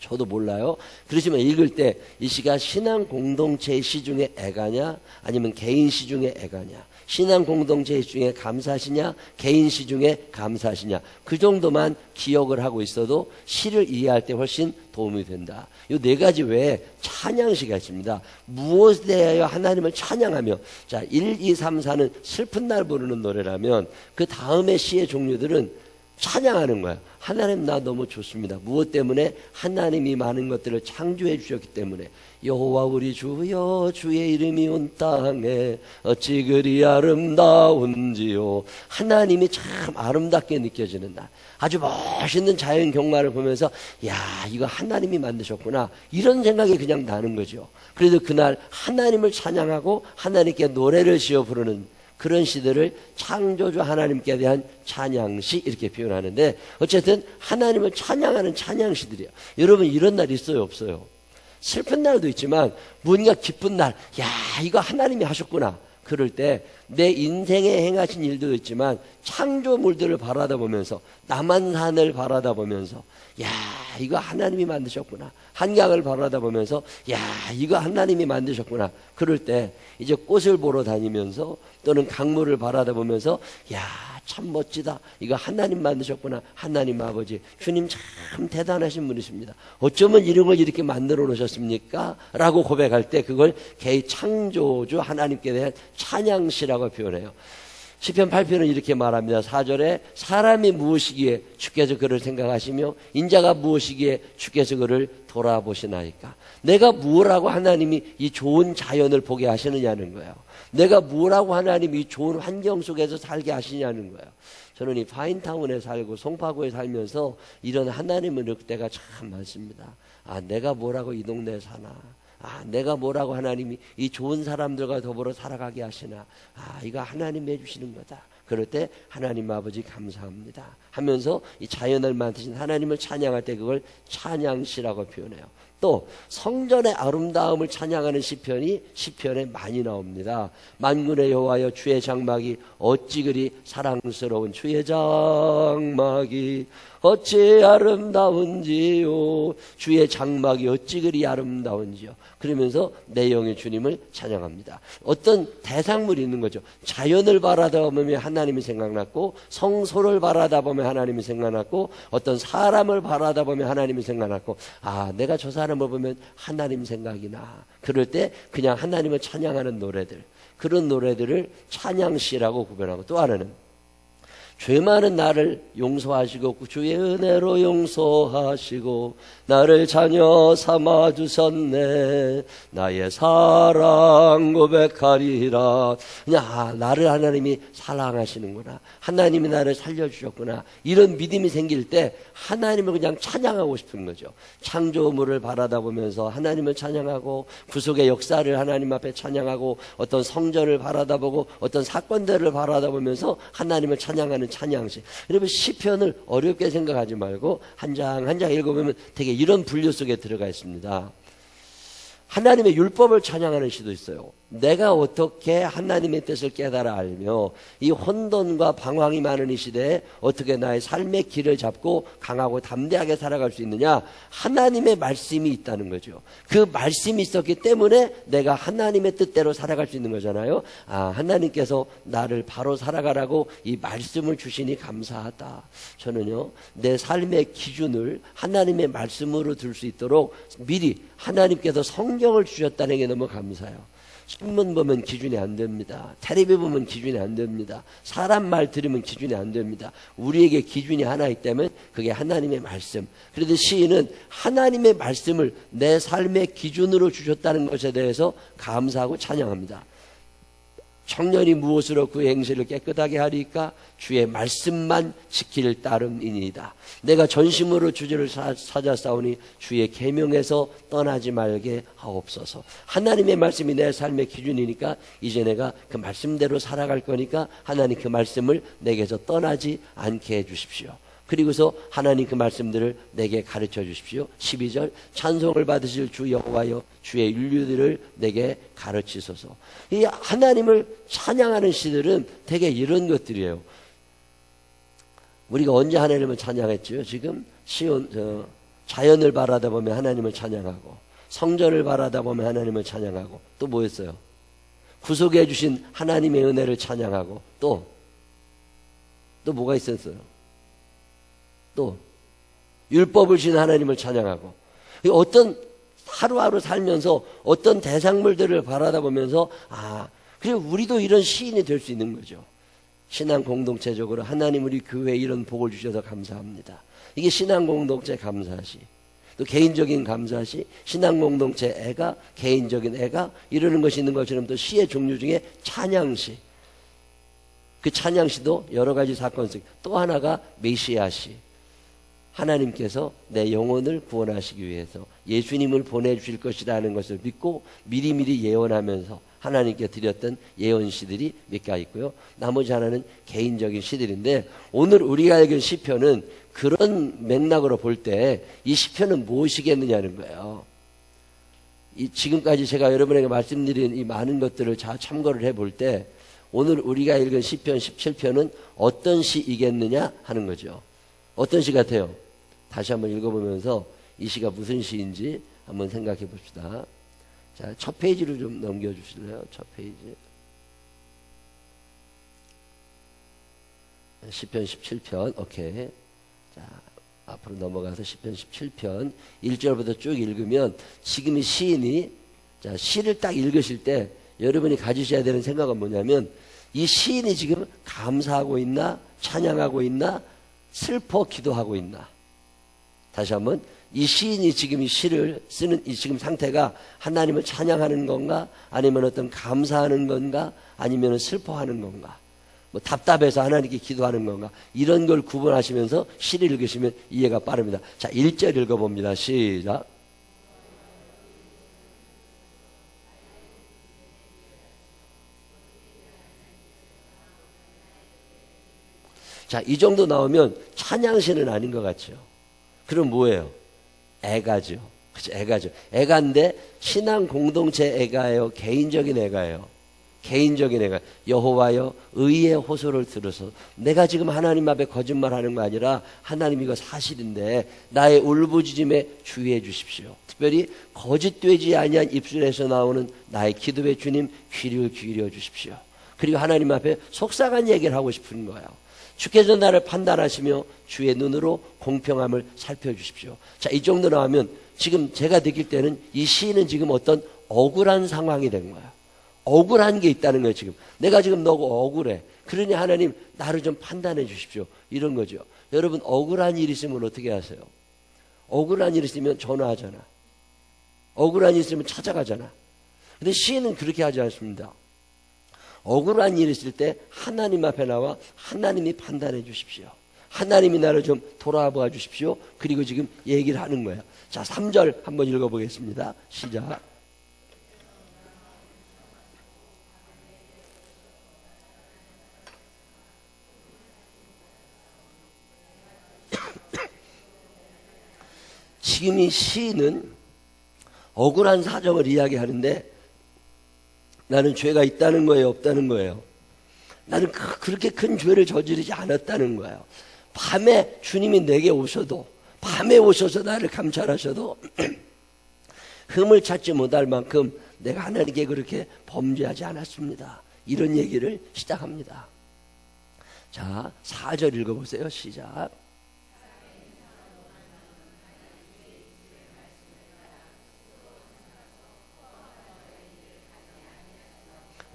저도 몰라요. 그렇지만 읽을 때 이 시가 신앙 공동체의 시 중에 애가냐 아니면 개인 시 중에 애가냐, 신앙 공동체의 시 중에 감사시냐 개인 시 중에 감사시냐 그 정도만 기억을 하고 있어도 시를 이해할 때 훨씬 도움이 된다. 이 네 가지 외에 찬양시가 있습니다. 무엇에 대하여 하나님을 찬양하며, 자 1, 2, 3, 4는 슬픈 날 부르는 노래라면 그 다음의 시의 종류들은 찬양하는 거야. 하나님 나 너무 좋습니다. 무엇 때문에? 하나님이 많은 것들을 창조해 주셨기 때문에. 여호와 우리 주여 주의 이름이 온 땅에 어찌 그리 아름다운지요. 하나님이 참 아름답게 느껴지는 날, 아주 멋있는 자연 경관을 보면서 야 이거 하나님이 만드셨구나 이런 생각이 그냥 나는 거죠. 그래도 그날 하나님을 찬양하고 하나님께 노래를 지어 부르는 그런 시들을 창조주 하나님께 대한 찬양시 이렇게 표현하는데, 어쨌든 하나님을 찬양하는 찬양시들이에요. 여러분 이런 날 있어요 없어요? 슬픈 날도 있지만 뭔가 기쁜 날, 야 이거 하나님이 하셨구나. 그럴 때 내 인생에 행하신 일도 있지만 창조물들을 바라다보면서 남한산을 바라다보면서 야 이거 하나님이 만드셨구나. 한강을 바라다보면서 야 이거 하나님이 만드셨구나. 그럴 때 이제 꽃을 보러 다니면서 또는 강물을 바라다보면서 야 참 멋지다. 이거 하나님 만드셨구나. 하나님 아버지 주님 참 대단하신 분이십니다. 어쩌면 이런 걸 이렇게 만들어 놓으셨습니까? 라고 고백할 때 그걸 개의 창조주 하나님께 대한 찬양시라고 표현해요. 시편 8편은 이렇게 말합니다. 4절에 사람이 무엇이기에 주께서 그를 생각하시며 인자가 무엇이기에 주께서 그를 돌아보시나이까. 내가 무엇라고 하나님이 이 좋은 자연을 보게 하시느냐는 거예요. 내가 무엇라고 하나님이 이 좋은 환경 속에서 살게 하시냐는 거예요. 저는 이 파인타운에 살고 송파구에 살면서 이런 하나님을 느낄 때가 참 많습니다. 아 내가 뭐라고 이 동네에 사나. 아 내가 뭐라고 하나님이 이 좋은 사람들과 더불어 살아가게 하시나. 아 이거 하나님이 해주시는 거다. 그럴 때 하나님 아버지 감사합니다 하면서 이 자연을 만드신 하나님을 찬양할 때 그걸 찬양시라고 표현해요. 또 성전의 아름다움을 찬양하는 시편에 많이 나옵니다. 만군의 여호와여 주의 장막이 어찌 그리 사랑스러운 주의 장막이 어찌 아름다운지요 주의 장막이 어찌 그리 아름다운지요. 그러면서 내 영의 주님을 찬양합니다. 어떤 대상물이 있는 거죠. 자연을 바라다보면 하나님이 생각났고 성소를 바라다보면 하나님이 생각났고 어떤 사람을 바라다보면 하나님이 생각났고 내가 저 사람을 보면 하나님 생각이 나. 그럴 때 그냥 하나님을 찬양하는 노래들 그런 노래들을 찬양시라고 구별하고 또 하나는 죄 많은 나를 용서하시고 주의 은혜로 용서하시고 나를 자녀 삼아 주셨네 나의 사랑 고백하리라. 그냥 나를 하나님이 사랑하시는구나 하나님이 나를 살려주셨구나 이런 믿음이 생길 때 하나님을 그냥 찬양하고 싶은 거죠. 창조물을 바라다보면서 하나님을 찬양하고 구속의 역사를 하나님 앞에 찬양하고 어떤 성전을 바라다보고 어떤 사건들을 바라다보면서 하나님을 찬양하는 찬양시. 여러분 시편을 어렵게 생각하지 말고 한 장 한 장 읽어보면 되게 이런 분류 속에 들어가 있습니다. 하나님의 율법을 찬양하는 시도 있어요. 내가 어떻게 하나님의 뜻을 깨달아 알며 이 혼돈과 방황이 많은 이 시대에 어떻게 나의 삶의 길을 잡고 강하고 담대하게 살아갈 수 있느냐. 하나님의 말씀이 있다는 거죠. 그 말씀이 있었기 때문에 내가 하나님의 뜻대로 살아갈 수 있는 거잖아요. 하나님께서 나를 바로 살아가라고 이 말씀을 주시니 감사하다. 저는요 내 삶의 기준을 하나님의 말씀으로 둘 수 있도록 미리 하나님께서 성경을 주셨다는 게 너무 감사해요. 신문 보면 기준이 안 됩니다. 텔레비 보면 기준이 안 됩니다. 사람 말 들으면 기준이 안 됩니다. 우리에게 기준이 하나 있다면 그게 하나님의 말씀. 그래도 시인은 하나님의 말씀을 내 삶의 기준으로 주셨다는 것에 대해서 감사하고 찬양합니다. 청년이 무엇으로 그 행실을 깨끗하게 하리까? 주의 말씀만 지킬 따름이니이다. 내가 전심으로 주를 찾아 싸우니 주의 계명에서 떠나지 말게 하옵소서. 하나님의 말씀이 내 삶의 기준이니까 이제 내가 그 말씀대로 살아갈 거니까 하나님 그 말씀을 내게서 떠나지 않게 해주십시오. 그리고서 하나님 그 말씀들을 내게 가르쳐 주십시오. 12절 찬송을 받으실 주 여호와여 주의 윤류들을 내게 가르치소서. 이 하나님을 찬양하는 시들은 되게 이런 것들이에요. 우리가 언제 하나님을 찬양했죠? 지금 자연을 바라다 보면 하나님을 찬양하고 성전을 바라다 보면 하나님을 찬양하고 또 뭐였어요? 구속해 주신 하나님의 은혜를 찬양하고 또 뭐가 있었어요? 또 율법을 주신 하나님을 찬양하고 어떤 하루하루 살면서 어떤 대상물들을 바라다 보면서 그리고 우리도 이런 시인이 될 수 있는 거죠. 신앙 공동체적으로 하나님 우리 교회에 이런 복을 주셔서 감사합니다. 이게 신앙 공동체 감사시. 또 개인적인 감사시, 신앙 공동체 애가, 개인적인 애가 이러는 것이 있는 것처럼 또 시의 종류 중에 찬양시. 그 찬양시도 여러 가지 사건 속 또 하나가 메시아시. 하나님께서 내 영혼을 구원하시기 위해서 예수님을 보내주실 것이라는 것을 믿고 미리미리 예언하면서 하나님께 드렸던 예언시들이 몇 개 있고요. 나머지 하나는 개인적인 시들인데 오늘 우리가 읽은 시편은 그런 맥락으로 볼 때 이 시편은 무엇이겠느냐는 거예요. 지금까지 제가 여러분에게 말씀드린 이 많은 것들을 잘 참고를 해볼 때 오늘 우리가 읽은 시편 17편은 어떤 시이겠느냐 하는 거죠. 어떤 시 같아요? 다시 한번 읽어보면서 이 시가 무슨 시인지 한번 생각해 봅시다. 자, 첫 페이지로 좀 넘겨주실래요? 첫 페이지. 시편 17편, 오케이. 자, 앞으로 넘어가서 시편 17편 1절부터 쭉 읽으면 지금 이 시인이 자, 시를 딱 읽으실 때 여러분이 가지셔야 되는 생각은 뭐냐면 이 시인이 지금 감사하고 있나? 찬양하고 있나? 슬퍼 기도하고 있나? 다시 한번 이 시인이 지금 이 시를 쓰는 이 지금 상태가 하나님을 찬양하는 건가? 아니면 어떤 감사하는 건가? 아니면 슬퍼하는 건가? 뭐 답답해서 하나님께 기도하는 건가? 이런 걸 구분하시면서 시를 읽으시면 이해가 빠릅니다. 자, 1절 읽어봅니다. 시작. 자, 이 정도 나오면 찬양시는 아닌 것 같죠? 그럼 뭐예요? 애가죠. 그쵸, 애가죠. 애가인데 신앙 공동체 애가예요, 개인적인 애가예요? 개인적인 애가. 여호와여 의의 호소를 들어서, 내가 지금 하나님 앞에 거짓말하는 거 아니라 하나님 이거 사실인데 나의 울부짖음에 주의해 주십시오. 특별히 거짓되지 아니한 입술에서 나오는 나의 기도에 주님 귀를 기울여 주십시오. 그리고 하나님 앞에 속상한 얘기를 하고 싶은 거예요. 주께서 나를 판단하시며 주의 눈으로 공평함을 살펴주십시오. 자, 이 정도 나오면 지금 제가 느낄 때는 이 시인은 지금 어떤 억울한 상황이 된 거예요. 억울한 게 있다는 거예요. 지금 내가 지금 너무 억울해. 그러니 하나님 나를 좀 판단해 주십시오. 이런 거죠. 여러분, 억울한 일 있으면 어떻게 하세요? 억울한 일 있으면 전화하잖아. 억울한 일 있으면 찾아가잖아. 근데 시인은 그렇게 하지 않습니다. 억울한 일 있을 때 하나님 앞에 나와 하나님이 판단해 주십시오. 하나님이 나를 좀 돌아봐 주십시오. 그리고 지금 얘기를 하는 거예요. 자, 3절 한번 읽어보겠습니다. 시작. 지금 이 시인은 억울한 사정을 이야기하는데 나는 죄가 있다는 거예요, 없다는 거예요? 나는 그렇게 큰 죄를 저지르지 않았다는 거예요. 밤에 주님이 내게 오셔도, 밤에 오셔서 나를 감찰하셔도 흠을 찾지 못할 만큼 내가 하나님께 그렇게 범죄하지 않았습니다. 이런 얘기를 시작합니다. 자, 4절 읽어보세요. 시작.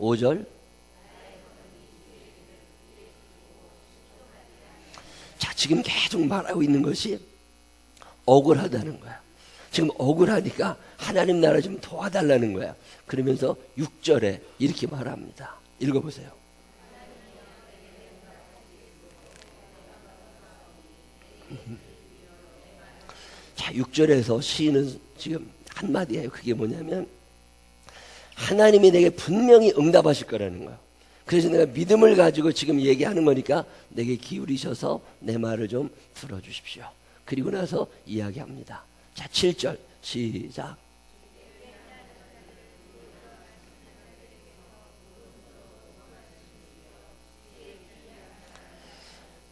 5절. 자, 지금 계속 말하고 있는 것이 억울하다는 거야. 지금 억울하니까 하나님 나라 좀 도와달라는 거야. 그러면서 6절에 이렇게 말합니다. 읽어보세요. 자, 6절에서 시인은 지금 한마디예요. 그게 뭐냐면 하나님이 내게 분명히 응답하실 거라는 거예요. 그래서 내가 믿음을 가지고 지금 얘기하는 거니까 내게 기울이셔서 내 말을 좀 들어주십시오. 그리고 나서 이야기합니다. 자, 7절 시작.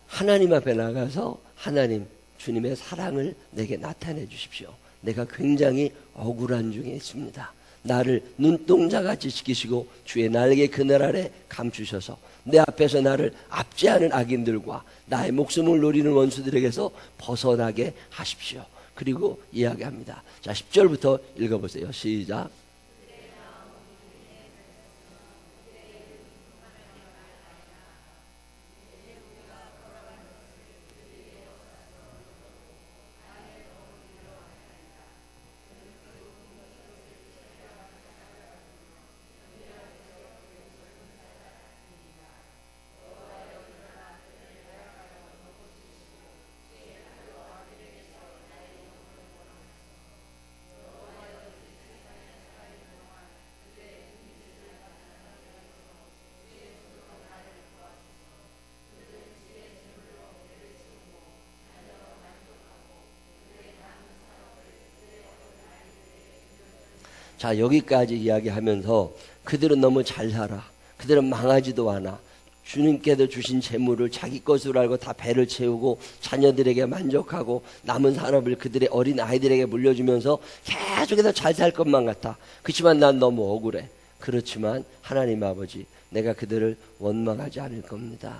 하나님 앞에 나가서 하나님, 주님의 사랑을 내게 나타내 주십시오. 내가 굉장히 억울한 중에 있습니다. 나를 눈동자같이 지키시고 주의 날개 그늘 아래 감추셔서 내 앞에서 나를 압제하는 악인들과 나의 목숨을 노리는 원수들에게서 벗어나게 하십시오. 그리고 이야기합니다. 자, 10절부터 읽어보세요. 시작. 자, 여기까지 이야기하면서 그들은 너무 잘 살아. 그들은 망하지도 않아. 주님께서 주신 재물을 자기 것으로 알고 다 배를 채우고 자녀들에게 만족하고 남은 산업을 그들의 어린 아이들에게 물려주면서 계속해서 잘 살 것만 같아. 그렇지만 난 너무 억울해. 그렇지만 하나님 아버지, 내가 그들을 원망하지 않을 겁니다.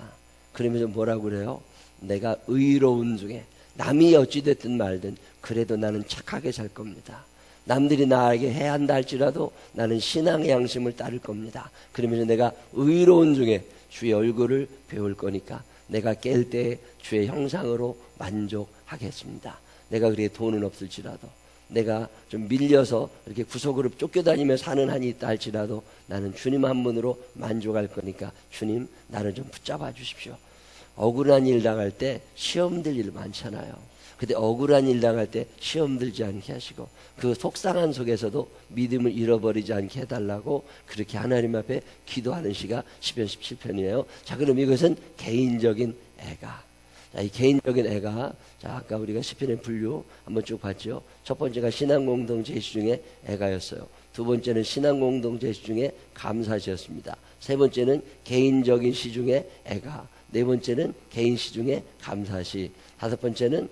그러면서 뭐라고 그래요? 내가 의로운 중에 남이 어찌됐든 말든 그래도 나는 착하게 살 겁니다. 남들이 나에게 해야 한다 할지라도 나는 신앙의 양심을 따를 겁니다. 그러면서 내가 의로운 중에 주의 얼굴을 배울 거니까 내가 깰 때 주의 형상으로 만족하겠습니다. 내가 그렇게 돈은 없을지라도, 내가 좀 밀려서 이렇게 구석으로 쫓겨다니며 사는 한이 있다 할지라도 나는 주님 한 분으로 만족할 거니까 주님 나를 좀 붙잡아 주십시오. 억울한 일 당할 때 시험 들 일 많잖아요. 근데 억울한 일 당할 때 시험 들지 않게 하시고 그 속상한 속에서도 믿음을 잃어버리지 않게 해달라고 그렇게 하나님 앞에 기도하는 시가 시편 17편이에요. 자, 그럼 이것은 개인적인 애가. 자, 이 개인적인 애가, 자, 아까 우리가 시편의 분류 한번 쭉 봤죠. 첫 번째가 신앙 공동 제시 중에 애가였어요. 두 번째는 신앙 공동 제시 중에 감사시였습니다. 세 번째는 개인적인 시 중에 애가, 네 번째는 개인 시 중에 감사시, 다섯 번째는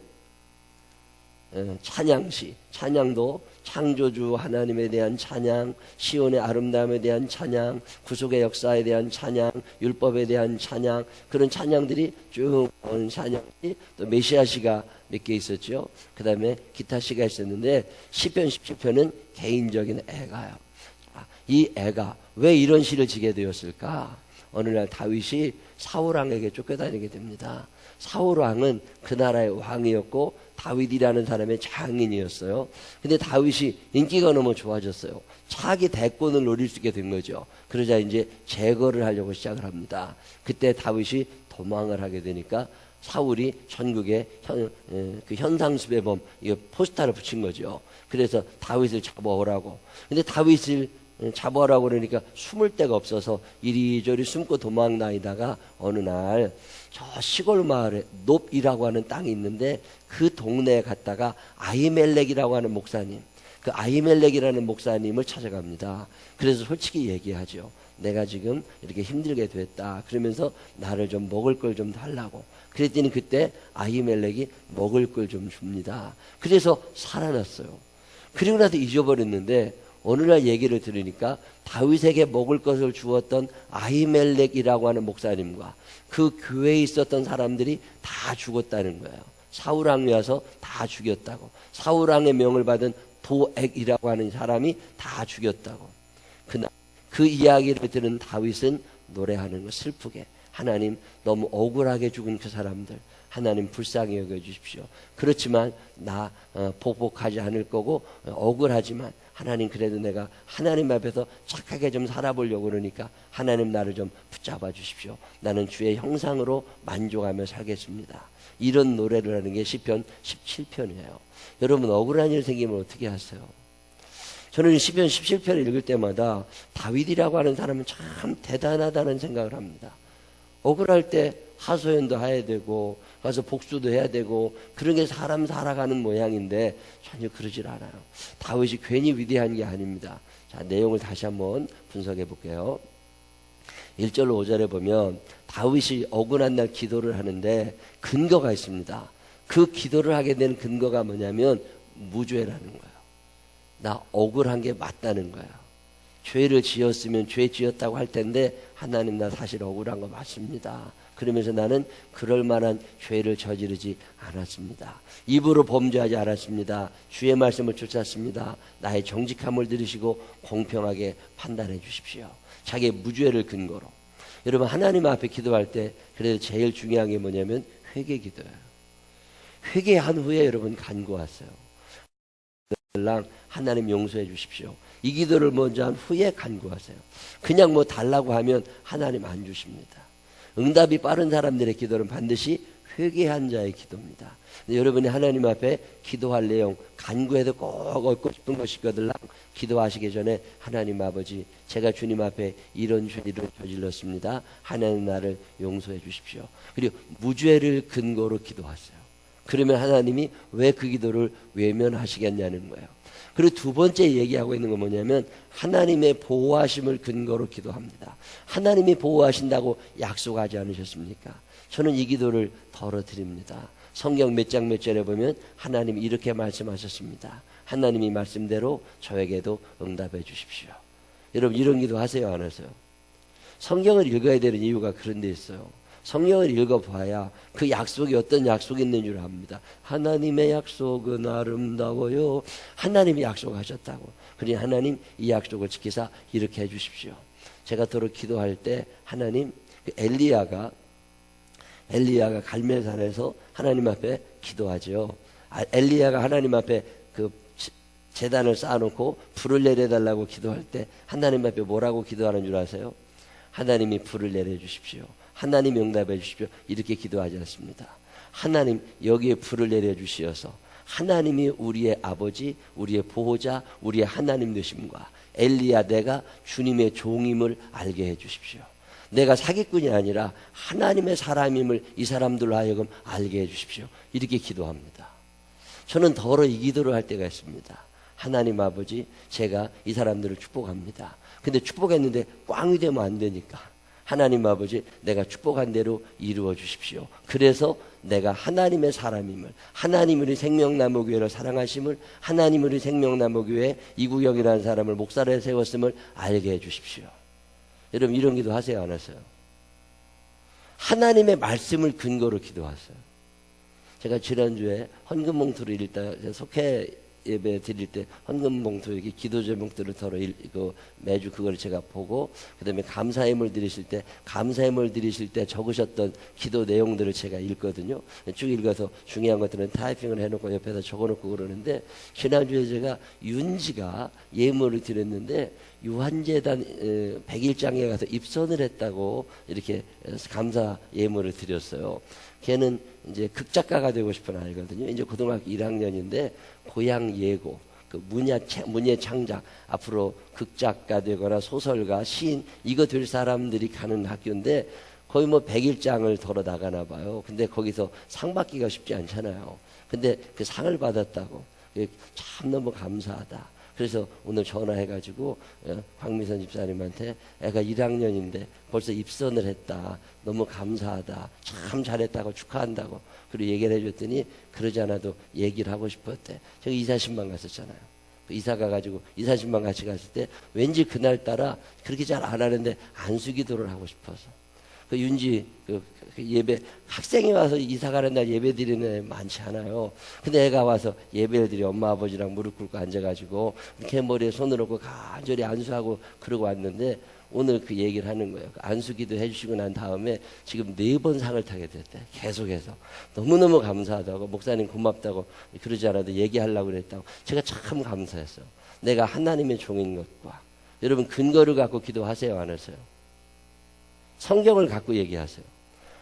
찬양시, 찬양도 창조주 하나님에 대한 찬양, 시온의 아름다움에 대한 찬양, 구속의 역사에 대한 찬양, 율법에 대한 찬양, 그런 찬양들이 쭉 오는 찬양이, 또 메시아시가 몇 개 있었죠. 그 다음에 기타시가 있었는데 시편 17편은 개인적인 애가요. 이 애가 왜 이런 시를 지게 되었을까? 어느 날 다윗이 사울왕에게 쫓겨다니게 됩니다. 사울왕은 그 나라의 왕이었고 다윗이라는 사람의 장인이었어요. 근데 다윗이 인기가 너무 좋아졌어요. 차기 대권을 노릴 수 있게 된 거죠. 그러자 이제 제거를 하려고 시작을 합니다. 그때 다윗이 도망을 하게 되니까 사울이 전국에 그 현상수배범 이거 포스터를 붙인 거죠. 그래서 다윗을 잡아오라고. 근데 다윗을 잡아오라고 그러니까 숨을 데가 없어서 이리저리 숨고 도망다니다가 어느 날 저 시골 마을에 놉이라고 하는 땅이 있는데 그 동네에 갔다가 아히멜렉이라고 하는 목사님, 그 아히멜렉이라는 목사님을 찾아갑니다. 그래서 솔직히 얘기하죠. 내가 지금 이렇게 힘들게 됐다. 그러면서 나를 좀 먹을 걸 좀 달라고. 그랬더니 그때 아히멜렉이 먹을 걸 좀 줍니다. 그래서 살아났어요. 그리고 나서 잊어버렸는데 어느 날 얘기를 들으니까 다윗에게 먹을 것을 주었던 아히멜렉이라고 하는 목사님과 그 교회에 있었던 사람들이 다 죽었다는 거예요. 사울왕이 와서 다 죽였다고. 사울왕의 명을 받은 도액이라고 하는 사람이 다 죽였다고. 그 이야기를 들은 다윗은 노래하는 거, 슬프게. 하나님, 너무 억울하게 죽은 그 사람들 하나님 불쌍히 여겨주십시오. 그렇지만 나 복복하지 않을 거고 억울하지만 하나님, 그래도 내가 하나님 앞에서 착하게 좀 살아보려고 그러니까 하나님 나를 좀 붙잡아 주십시오. 나는 주의 형상으로 만족하며 살겠습니다. 이런 노래를 하는 게 시편 17편이에요. 여러분, 억울한 일 생기면 어떻게 하세요? 저는 시편 17편을 읽을 때마다 다윗이라고 하는 사람은 참 대단하다는 생각을 합니다. 억울할 때 하소연도 해야 되고 가서 복수도 해야 되고 그런 게 사람 살아가는 모양인데 전혀 그러질 않아요. 다윗이 괜히 위대한 게 아닙니다. 자, 내용을 다시 한번 분석해 볼게요. 1절 5절에 보면 다윗이 억울한 날 기도를 하는데 근거가 있습니다. 그 기도를 하게 된 근거가 뭐냐면 무죄라는 거예요. 나 억울한 게 맞다는 거예요. 죄를 지었으면 죄 지었다고 할 텐데 하나님, 나 사실 억울한 거 맞습니다. 그러면서 나는 그럴 만한 죄를 저지르지 않았습니다. 입으로 범죄하지 않았습니다. 주의 말씀을 쫓았습니다. 나의 정직함을 들으시고 공평하게 판단해 주십시오. 자기의 무죄를 근거로. 여러분, 하나님 앞에 기도할 때 그래도 제일 중요한 게 뭐냐면 회개 기도예요. 회개한 후에 여러분 간구하세요. 하나님 용서해 주십시오. 이 기도를 먼저 한 후에 간구하세요. 그냥 뭐 달라고 하면 하나님 안 주십니다. 응답이 빠른 사람들의 기도는 반드시 회개한 자의 기도입니다. 여러분이 하나님 앞에 기도할 내용, 간구해도 꼭 얻고 싶은 것이 있거든요. 기도하시기 전에 하나님 아버지, 제가 주님 앞에 이런 죄를 저질렀습니다. 하나님, 나를 용서해 주십시오. 그리고 무죄를 근거로 기도하세요. 그러면 하나님이 왜 그 기도를 외면하시겠냐는 거예요. 그리고 두 번째 얘기하고 있는 건 뭐냐면 하나님의 보호하심을 근거로 기도합니다. 하나님이 보호하신다고 약속하지 않으셨습니까? 저는 이 기도를 덜어드립니다. 성경 몇 장 몇 절에 보면 하나님이 이렇게 말씀하셨습니다. 하나님이 말씀대로 저에게도 응답해 주십시오. 여러분, 이런 기도 하세요, 안 하세요? 성경을 읽어야 되는 이유가 그런 데 있어요. 성경을 읽어봐야 그 약속이 어떤 약속이 있는 줄 압니다. 하나님의 약속은 아름다워요. 하나님이 약속하셨다고. 그러니 하나님, 이 약속을 지키사 이렇게 해주십시오. 제가 도로 기도할 때 하나님, 그 엘리야가 갈멜산에서 하나님 앞에 기도하죠. 엘리야가 하나님 앞에 그 제단을 쌓아놓고 불을 내려달라고 기도할 때 하나님 앞에 뭐라고 기도하는 줄 아세요? 하나님이 불을 내려주십시오. 하나님 응답해 주십시오. 이렇게 기도하지 않습니다. 하나님, 여기에 불을 내려주시어서 하나님이 우리의 아버지, 우리의 보호자, 우리의 하나님 되심과 엘리야 내가 주님의 종임을 알게 해 주십시오. 내가 사기꾼이 아니라 하나님의 사람임을 이 사람들로 하여금 알게 해주십시오. 이렇게 기도합니다. 저는 더러 이 기도를 할 때가 있습니다. 하나님 아버지, 제가 이 사람들을 축복합니다. 근데 축복했는데 꽝이 되면 안 되니까 하나님 아버지, 내가 축복한 대로 이루어 주십시오. 그래서 내가 하나님의 사람임을, 하나님 우리 생명나무교회를 사랑하심을, 하나님 우리 생명나무교회 이구경이라는 사람을 목사로 세웠음을 알게 해 주십시오. 여러분 이런 기도 하세요, 안 하세요? 하나님의 말씀을 근거로 기도하세요. 제가 지난주에 헌금봉투를 읽다 속회 예배 드릴 때 헌금봉투 이렇게 기도 제목들을 서로 읽고 매주 그걸 제가 보고, 그다음에 감사예물 드리실 때 적으셨던 기도 내용들을 제가 읽거든요. 쭉 읽어서 중요한 것들은 타이핑을 해놓고 옆에다 적어놓고 그러는데, 지난주에 제가 윤지가 예물을 드렸는데 유한재단 100일장에 가서 입선을 했다고 이렇게 감사 예물을 드렸어요. 걔는 이제 극작가가 되고 싶은 아이거든요. 이제 고등학교 1학년인데 고향 예고, 그 문예 창작, 앞으로 극작가 되거나 소설가, 시인 이거 될 사람들이 가는 학교인데 거의 뭐 100일장을 걸어 나가나 봐요. 근데 거기서 상 받기가 쉽지 않잖아요. 근데 그 상을 받았다고, 참 너무 감사하다. 그래서 오늘 전화해가지고 박미선 집사님한테 애가 1학년인데 벌써 입선을 했다, 너무 감사하다, 참 잘했다고 축하한다고 그리고 얘기를 해줬더니 그러지 않아도 얘기를 하고 싶었대. 제가 이사신방 갔었잖아요. 이사 가가지고 이사신방 같이 갔을 때 왠지 그날따라 그렇게 잘 안 하는데 안수기도를 하고 싶어서, 그 윤지 그 예배, 학생이 와서 이사 가는 날 예배 드리는 애 많지 않아요. 근데 애가 와서 예배를 드려 엄마 아버지랑 무릎 꿇고 앉아가지고 이렇게 머리에 손을 얹고 간절히 안수하고 그러고 왔는데, 오늘 그 얘기를 하는 거예요. 안수기도 해주시고 난 다음에 지금 4번 상을 타게 됐대. 계속해서 너무너무 감사하다고, 목사님 고맙다고, 그러지 않아도 얘기하려고 그랬다고. 제가 참 감사했어요. 내가 하나님의 종인 것과. 여러분 근거를 갖고 기도하세요, 안 하세요? 성경을 갖고 얘기하세요.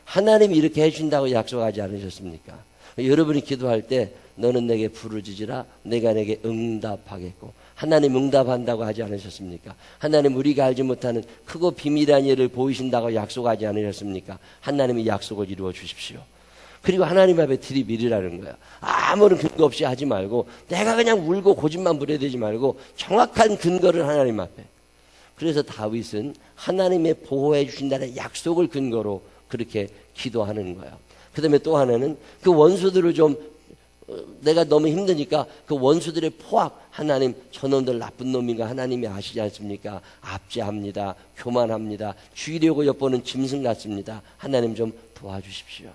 하나님이 이렇게 해준다고 약속하지 않으셨습니까? 여러분이 기도할 때 너는 내게 부르짖으라 내가 내게 응답하겠고, 하나님 응답한다고 하지 않으셨습니까? 하나님 우리가 알지 못하는 크고 비밀한 일을 보이신다고 약속하지 않으셨습니까? 하나님이 약속을 이루어 주십시오. 그리고 하나님 앞에 들이밀으라는 거야. 아무런 근거 없이 하지 말고, 내가 그냥 울고 고집만 부려대지 말고 정확한 근거를 하나님 앞에. 그래서 다윗은 하나님의 보호해 주신다는 약속을 근거로 그렇게 기도하는 거야. 그 다음에 또 하나는 그 원수들을 좀, 내가 너무 힘드니까 그 원수들의 포악, 하나님 저놈들 나쁜 놈인가 하나님이 아시지 않습니까? 압제합니다, 교만합니다, 죽이려고 엿보는 짐승 같습니다. 하나님 좀 도와주십시오.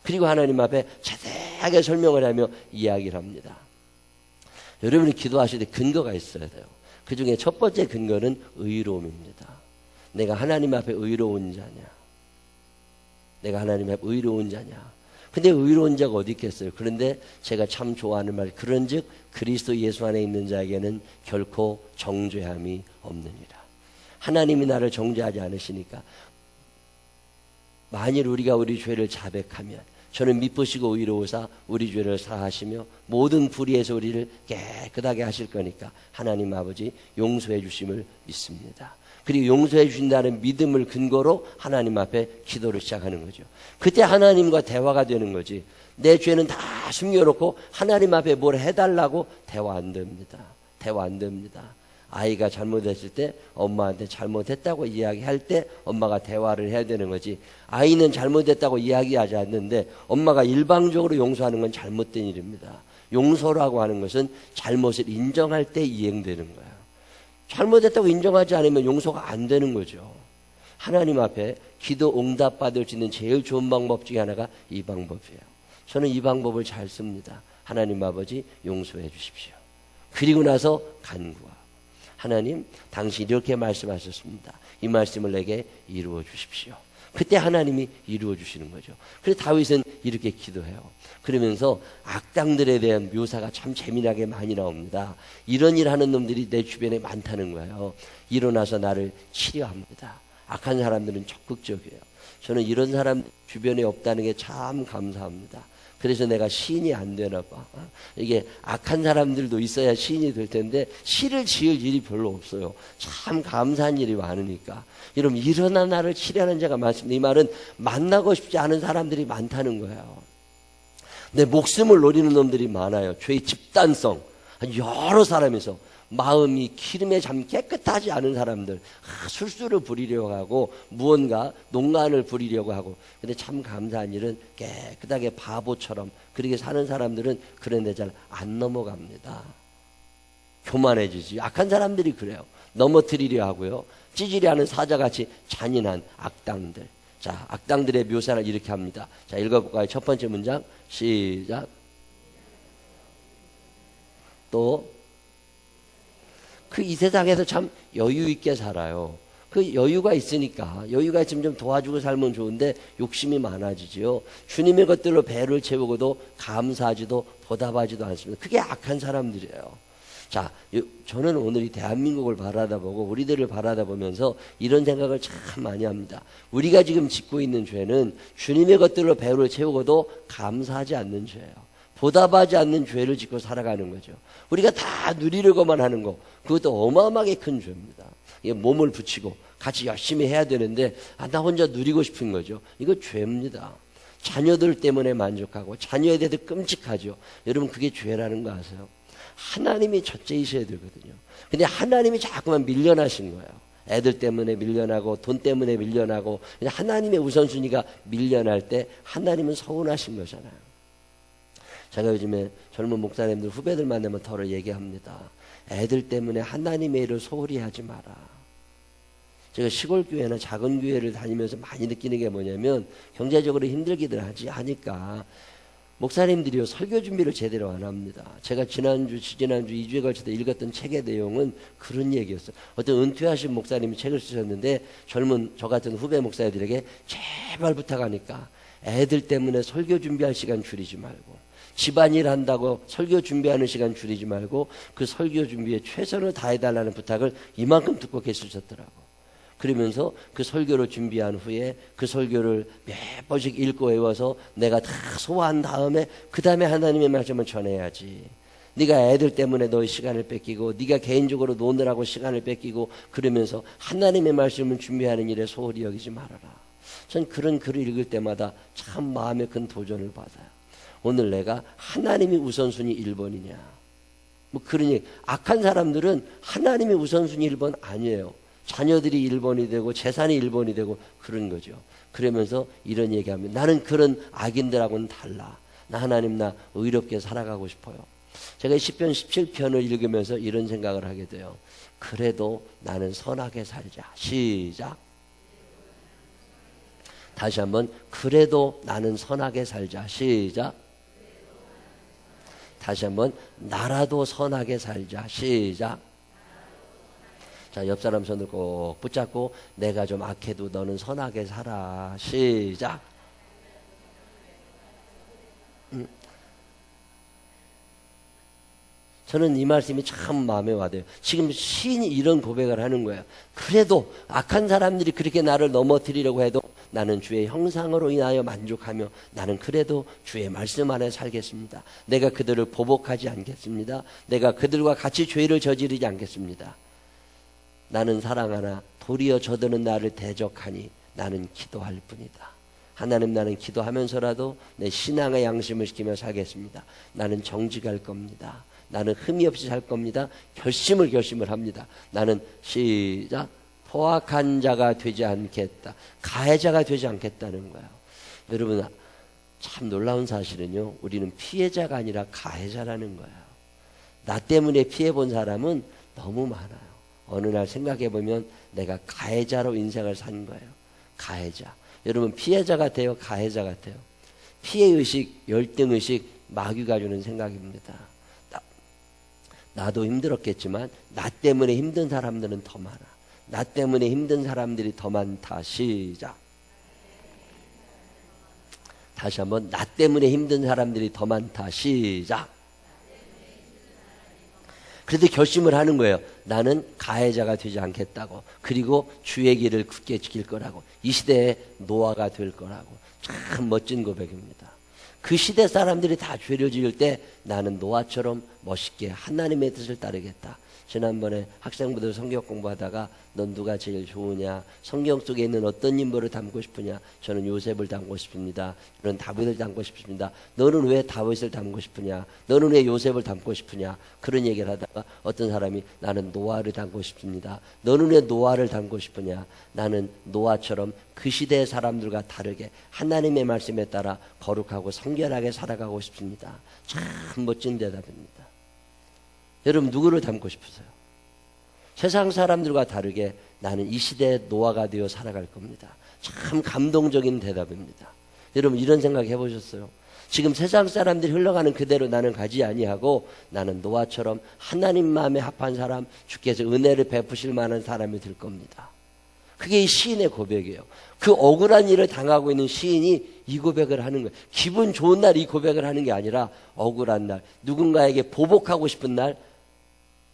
그리고 하나님 앞에 자세하게 설명을 하며 이야기를 합니다. 여러분이 기도하실 때 근거가 있어야 돼요. 그 중에 첫 번째 근거는 의로움입니다. 내가 하나님 앞에 의로운 자냐? 내가 하나님 앞에 의로운 자냐? 근데 의로운 자가 어디 있겠어요? 그런데 제가 참 좋아하는 말, 그런즉 그리스도 예수 안에 있는 자에게는 결코 정죄함이 없느니라. 하나님이 나를 정죄하지 않으시니까, 만일 우리가 우리 죄를 자백하면 저는 미쁘시고 의로우사 우리 죄를 사하시며 모든 불의에서 우리를 깨끗하게 하실 거니까 하나님 아버지 용서해 주심을 믿습니다. 그리고 용서해 주신다는 믿음을 근거로 하나님 앞에 기도를 시작하는 거죠. 그때 하나님과 대화가 되는 거지. 내 죄는 다 숨겨놓고 하나님 앞에 뭘 해달라고 대화 안 됩니다. 대화 안 됩니다. 아이가 잘못했을 때 엄마한테 잘못했다고 이야기할 때 엄마가 대화를 해야 되는 거지, 아이는 잘못했다고 이야기하지 않는데 엄마가 일방적으로 용서하는 건 잘못된 일입니다. 용서라고 하는 것은 잘못을 인정할 때 이행되는 거예요. 잘못했다고 인정하지 않으면 용서가 안 되는 거죠. 하나님 앞에 기도 응답 받을 수 있는 제일 좋은 방법 중에 하나가 이 방법이에요. 저는 이 방법을 잘 씁니다. 하나님 아버지 용서해 주십시오. 그리고 나서 간구하고, 하나님 당신 이렇게 말씀하셨습니다. 이 말씀을 내게 이루어 주십시오. 그때 하나님이 이루어 주시는 거죠. 그래서 다윗은 이렇게 기도해요. 그러면서 악당들에 대한 묘사가 참 재미나게 많이 나옵니다. 이런 일 하는 놈들이 내 주변에 많다는 거예요. 일어나서 나를 치료합니다. 악한 사람들은 적극적이에요. 저는 이런 사람 주변에 없다는 게 참 감사합니다. 그래서 내가 시인이 안 되나 봐. 이게 악한 사람들도 있어야 시인이 될 텐데 시를 지을 일이 별로 없어요. 참 감사한 일이 많으니까. 여러분, 일어나 나를 치려는 자가 많습니다. 이 말은 만나고 싶지 않은 사람들이 많다는 거예요. 내 목숨을 노리는 놈들이 많아요. 죄의 집단성. 여러 사람에서 마음이 기름에 잠 깨끗하지 않은 사람들, 술수를 부리려고 하고 무언가 농간을 부리려고 하고. 근데 참 감사한 일은 깨끗하게 바보처럼 그렇게 사는 사람들은 그런데 잘 안 넘어갑니다. 교만해지지. 악한 사람들이 그래요. 넘어뜨리려 하고요. 찌질이 하는 사자같이 잔인한 악당들. 자, 악당들의 묘사를 이렇게 합니다. 자, 읽어볼까요? 첫 번째 문장 시작. 또 그 이 세상에서 참 여유 있게 살아요. 그 여유가 있으니까, 여유가 있으면 좀 도와주고 살면 좋은데 욕심이 많아지지요. 주님의 것들로 배를 채우고도 감사하지도 보답하지도 않습니다. 그게 악한 사람들이에요. 자, 저는 오늘 이 대한민국을 바라다보고 우리들을 바라다보면서 이런 생각을 참 많이 합니다. 우리가 지금 짓고 있는 죄는 주님의 것들로 배를 채우고도 감사하지 않는 죄예요. 보답하지 않는 죄를 짓고 살아가는 거죠. 우리가 다 누리려고만 하는 거, 그것도 어마어마하게 큰 죄입니다. 이게 몸을 붙이고 같이 열심히 해야 되는데 나 혼자 누리고 싶은 거죠. 이거 죄입니다. 자녀들 때문에 만족하고 자녀에 대해서 끔찍하죠. 여러분, 그게 죄라는 거 아세요? 하나님이 첫째이셔야 되거든요. 근데 하나님이 자꾸만 밀려나신 거예요. 애들 때문에 밀려나고 돈 때문에 밀려나고. 하나님의 우선순위가 밀려날 때 하나님은 서운하신 거잖아요. 제가 요즘에 젊은 목사님들 후배들 만나면 더러 얘기합니다. 애들 때문에 하나님의 일을 소홀히 하지 마라. 제가 시골 교회나 작은 교회를 다니면서 많이 느끼는 게 뭐냐면 경제적으로 힘들기들 하니까 목사님들이요, 설교 준비를 제대로 안 합니다. 제가 지난주 2주에 걸쳐서 읽었던 책의 내용은 그런 얘기였어요. 어떤 은퇴하신 목사님이 책을 쓰셨는데 젊은 저 같은 후배 목사들에게 제발 부탁하니까 애들 때문에 설교 준비할 시간 줄이지 말고, 집안일 한다고 설교 준비하는 시간 줄이지 말고 그 설교 준비에 최선을 다해달라는 부탁을 이만큼 듣고 계시셨더라고. 그러면서 그 설교를 준비한 후에 그 설교를 몇 번씩 읽고 외워서 내가 다 소화한 다음에 그 다음에 하나님의 말씀을 전해야지. 네가 애들 때문에 너의 시간을 뺏기고 네가 개인적으로 노느라고 시간을 뺏기고 그러면서 하나님의 말씀을 준비하는 일에 소홀히 여기지 말아라. 전 그런 글을 읽을 때마다 참 마음에 큰 도전을 받아요. 오늘 내가 하나님이 우선순위 1번이냐. 뭐 그러니 악한 사람들은 하나님이 우선순위 1번 아니에요. 자녀들이 1번이 되고 재산이 1번이 되고 그런 거죠. 그러면서 이런 얘기하면 나는 그런 악인들하고는 달라. 나 하나님 나 의롭게 살아가고 싶어요. 제가 시편 17편을 읽으면서 이런 생각을 하게 돼요. 그래도 나는 선하게 살자. 시작. 다시 한번 그래도 나는 선하게 살자. 시작. 다시 한번 나라도 선하게 살자. 시작. 자, 옆 사람 손을 꼭 붙잡고 내가 좀 악해도 너는 선하게 살아. 시작. 저는 이 말씀이 참 마음에 와닿아요. 지금 시인이 이런 고백을 하는 거예요. 그래도 악한 사람들이 그렇게 나를 넘어뜨리려고 해도 나는 주의 형상으로 인하여 만족하며 나는 그래도 주의 말씀 안에 살겠습니다. 내가 그들을 보복하지 않겠습니다. 내가 그들과 같이 죄를 저지르지 않겠습니다. 나는 사랑하나 도리어 저들은 나를 대적하니 나는 기도할 뿐이다. 하나님, 나는 기도하면서라도 내 신앙의 양심을 지키며 살겠습니다. 나는 정직할 겁니다. 나는 흠이 없이 살 겁니다. 결심을 합니다. 나는 시작. 포악한 자가 되지 않겠다. 가해자가 되지 않겠다는 거예요. 여러분, 참 놀라운 사실은요, 우리는 피해자가 아니라 가해자라는 거예요. 나 때문에 피해본 사람은 너무 많아요. 어느 날 생각해보면 내가 가해자로 인생을 산 거예요. 가해자. 여러분, 피해자 같아요? 가해자 같아요? 피해의식, 열등의식, 마귀가 주는 생각입니다. 나도 힘들었겠지만 나 때문에 힘든 사람들은 더 많아. 나 때문에 힘든 사람들이 더 많다. 시작. 다시 한번 나 때문에 힘든 사람들이 더 많다. 시작. 그래도 결심을 하는 거예요. 나는 가해자가 되지 않겠다고. 그리고 주의 길을 굳게 지킬 거라고. 이 시대의 노아가 될 거라고. 참 멋진 고백입니다. 그 시대 사람들이 다 죄를 지을 때 나는 노아처럼 멋있게 하나님의 뜻을 따르겠다. 지난번에 학생부들 성경 공부하다가 넌 누가 제일 좋으냐, 성경 속에 있는 어떤 인물을 닮고 싶으냐, 저는 요셉을 닮고 싶습니다. 저는 다윗을 닮고 싶습니다. 너는 왜 다윗을 닮고 싶으냐, 너는 왜 요셉을 닮고 싶으냐, 그런 얘기를 하다가 어떤 사람이 나는 노아를 닮고 싶습니다. 너는 왜 노아를 닮고 싶으냐, 나는 노아처럼 그 시대의 사람들과 다르게 하나님의 말씀에 따라 거룩하고 성결하게 살아가고 싶습니다. 참 멋진 대답입니다. 여러분 누구를 닮고 싶으세요? 세상 사람들과 다르게 나는 이 시대의 노아가 되어 살아갈 겁니다. 참 감동적인 대답입니다. 여러분 이런 생각 해보셨어요? 지금 세상 사람들이 흘러가는 그대로 나는 가지 아니하고 나는 노아처럼 하나님 마음에 합한 사람, 주께서 은혜를 베푸실 만한 사람이 될 겁니다. 그게 이 시인의 고백이에요. 그 억울한 일을 당하고 있는 시인이 이 고백을 하는 거예요. 기분 좋은 날 이 고백을 하는 게 아니라 억울한 날, 누군가에게 보복하고 싶은 날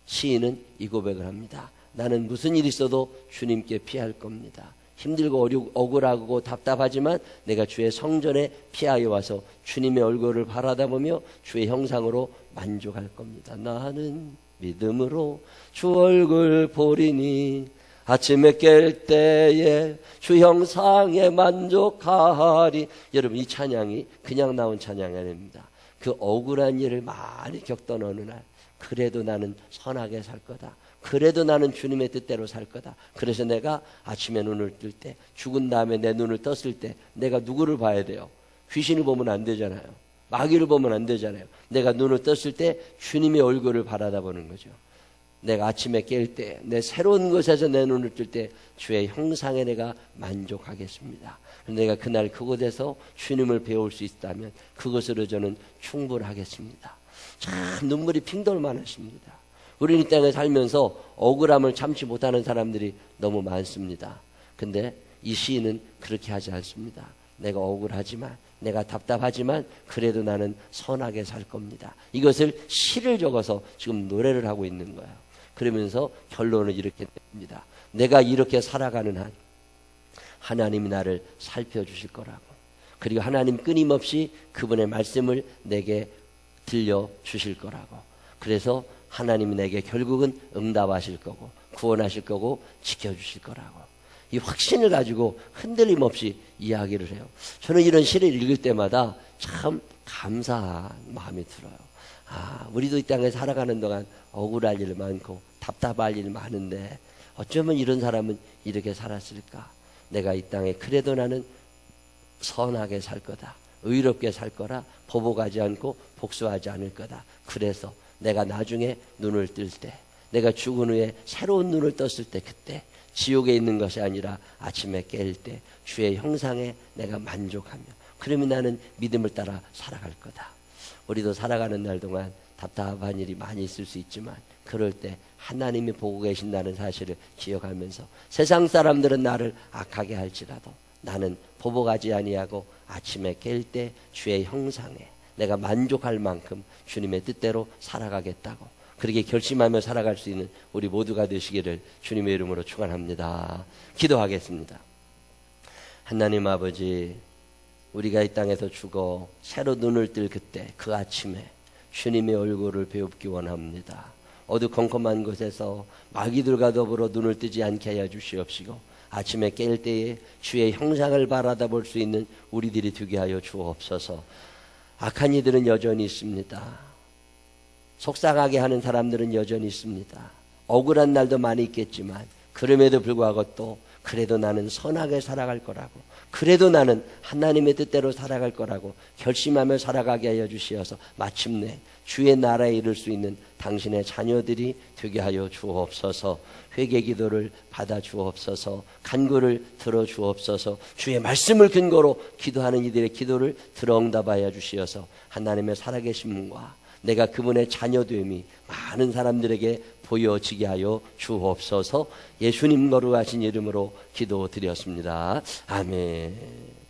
시인은 이 고백을 합니다. 나는 무슨 일이 있어도 주님께 피할 겁니다. 힘들고 억울하고 답답하지만 내가 주의 성전에 피하여 와서 주님의 얼굴을 바라다보며 주의 형상으로 만족할 겁니다. 나는 믿음으로 주 얼굴 보리니 아침에 깰 때에 주 형상에 만족하리. 여러분 이 찬양이 그냥 나온 찬양이 아닙니다. 그 억울한 일을 많이 겪던 어느 날 그래도 나는 선하게 살 거다. 그래도 나는 주님의 뜻대로 살 거다. 그래서 내가 아침에 눈을 뜰 때, 죽은 다음에 내 눈을 떴을 때 내가 누구를 봐야 돼요? 귀신을 보면 안 되잖아요. 마귀를 보면 안 되잖아요. 내가 눈을 떴을 때 주님의 얼굴을 바라다보는 거죠. 내가 아침에 깰 때, 내 새로운 곳에서 내 눈을 뜰 때 주의 형상에 내가 만족하겠습니다. 내가 그날 그곳에서 주님을 배울 수 있다면 그것으로 저는 충분하겠습니다. 참 눈물이 핑돌 많으십니다. 우리는 이 땅에 살면서 억울함을 참지 못하는 사람들이 너무 많습니다. 근데 이 시인은 그렇게 하지 않습니다. 내가 억울하지만, 내가 답답하지만 그래도 나는 선하게 살 겁니다. 이것을 시를 적어서 지금 노래를 하고 있는 거예요. 그러면서 결론을 이렇게 냅니다. 내가 이렇게 살아가는 한 하나님이 나를 살펴주실 거라고. 그리고 하나님 끊임없이 그분의 말씀을 내게 들려주실 거라고. 그래서 하나님이 내게 결국은 응답하실 거고 구원하실 거고 지켜주실 거라고. 이 확신을 가지고 흔들림 없이 이야기를 해요. 저는 이런 시를 읽을 때마다 참 감사한 마음이 들어요. 우리도 이 땅에 살아가는 동안 억울할 일 많고 답답할 일 많은데 어쩌면 이런 사람은 이렇게 살았을까. 내가 이 땅에 그래도 나는 선하게 살 거다. 의롭게 살 거라 보복하지 않고 복수하지 않을 거다. 그래서 내가 나중에 눈을 뜰 때, 내가 죽은 후에 새로운 눈을 떴을 때 그때 지옥에 있는 것이 아니라 아침에 깰 때 주의 형상에 내가 만족하며 그러면 나는 믿음을 따라 살아갈 거다. 우리도 살아가는 날 동안 답답한 일이 많이 있을 수 있지만 그럴 때 하나님이 보고 계신다는 사실을 기억하면서 세상 사람들은 나를 악하게 할지라도 나는 보복하지 아니하고 아침에 깰 때 주의 형상에 내가 만족할 만큼 주님의 뜻대로 살아가겠다고 그렇게 결심하며 살아갈 수 있는 우리 모두가 되시기를 주님의 이름으로 축원합니다. 기도하겠습니다. 하나님 아버지, 우리가 이 땅에서 죽어 새로 눈을 뜰 그때 그 아침에 주님의 얼굴을 배웁기 원합니다. 어두컴컴한 곳에서 마귀들과 더불어 눈을 뜨지 않게 하여 주시옵시고 아침에 깰 때에 주의 형상을 바라다볼 수 있는 우리들이 되게 하여 주옵소서. 악한 이들은 여전히 있습니다. 속상하게 하는 사람들은 여전히 있습니다. 억울한 날도 많이 있겠지만 그럼에도 불구하고 또 그래도 나는 선하게 살아갈 거라고, 그래도 나는 하나님의 뜻대로 살아갈 거라고 결심하며 살아가게 하여 주시어서 마침내 주의 나라에 이를 수 있는 당신의 자녀들이 되게 하여 주옵소서. 회개 기도를 받아 주옵소서. 간구를 들어 주옵소서. 주의 말씀을 근거로 기도하는 이들의 기도를 들어 응답하여 주시어서 하나님의 살아계심과 내가 그분의 자녀됨이 많은 사람들에게 보여지게 하여 주옵소서. 예수님 거룩하신 이름으로 기도드렸습니다. 아멘.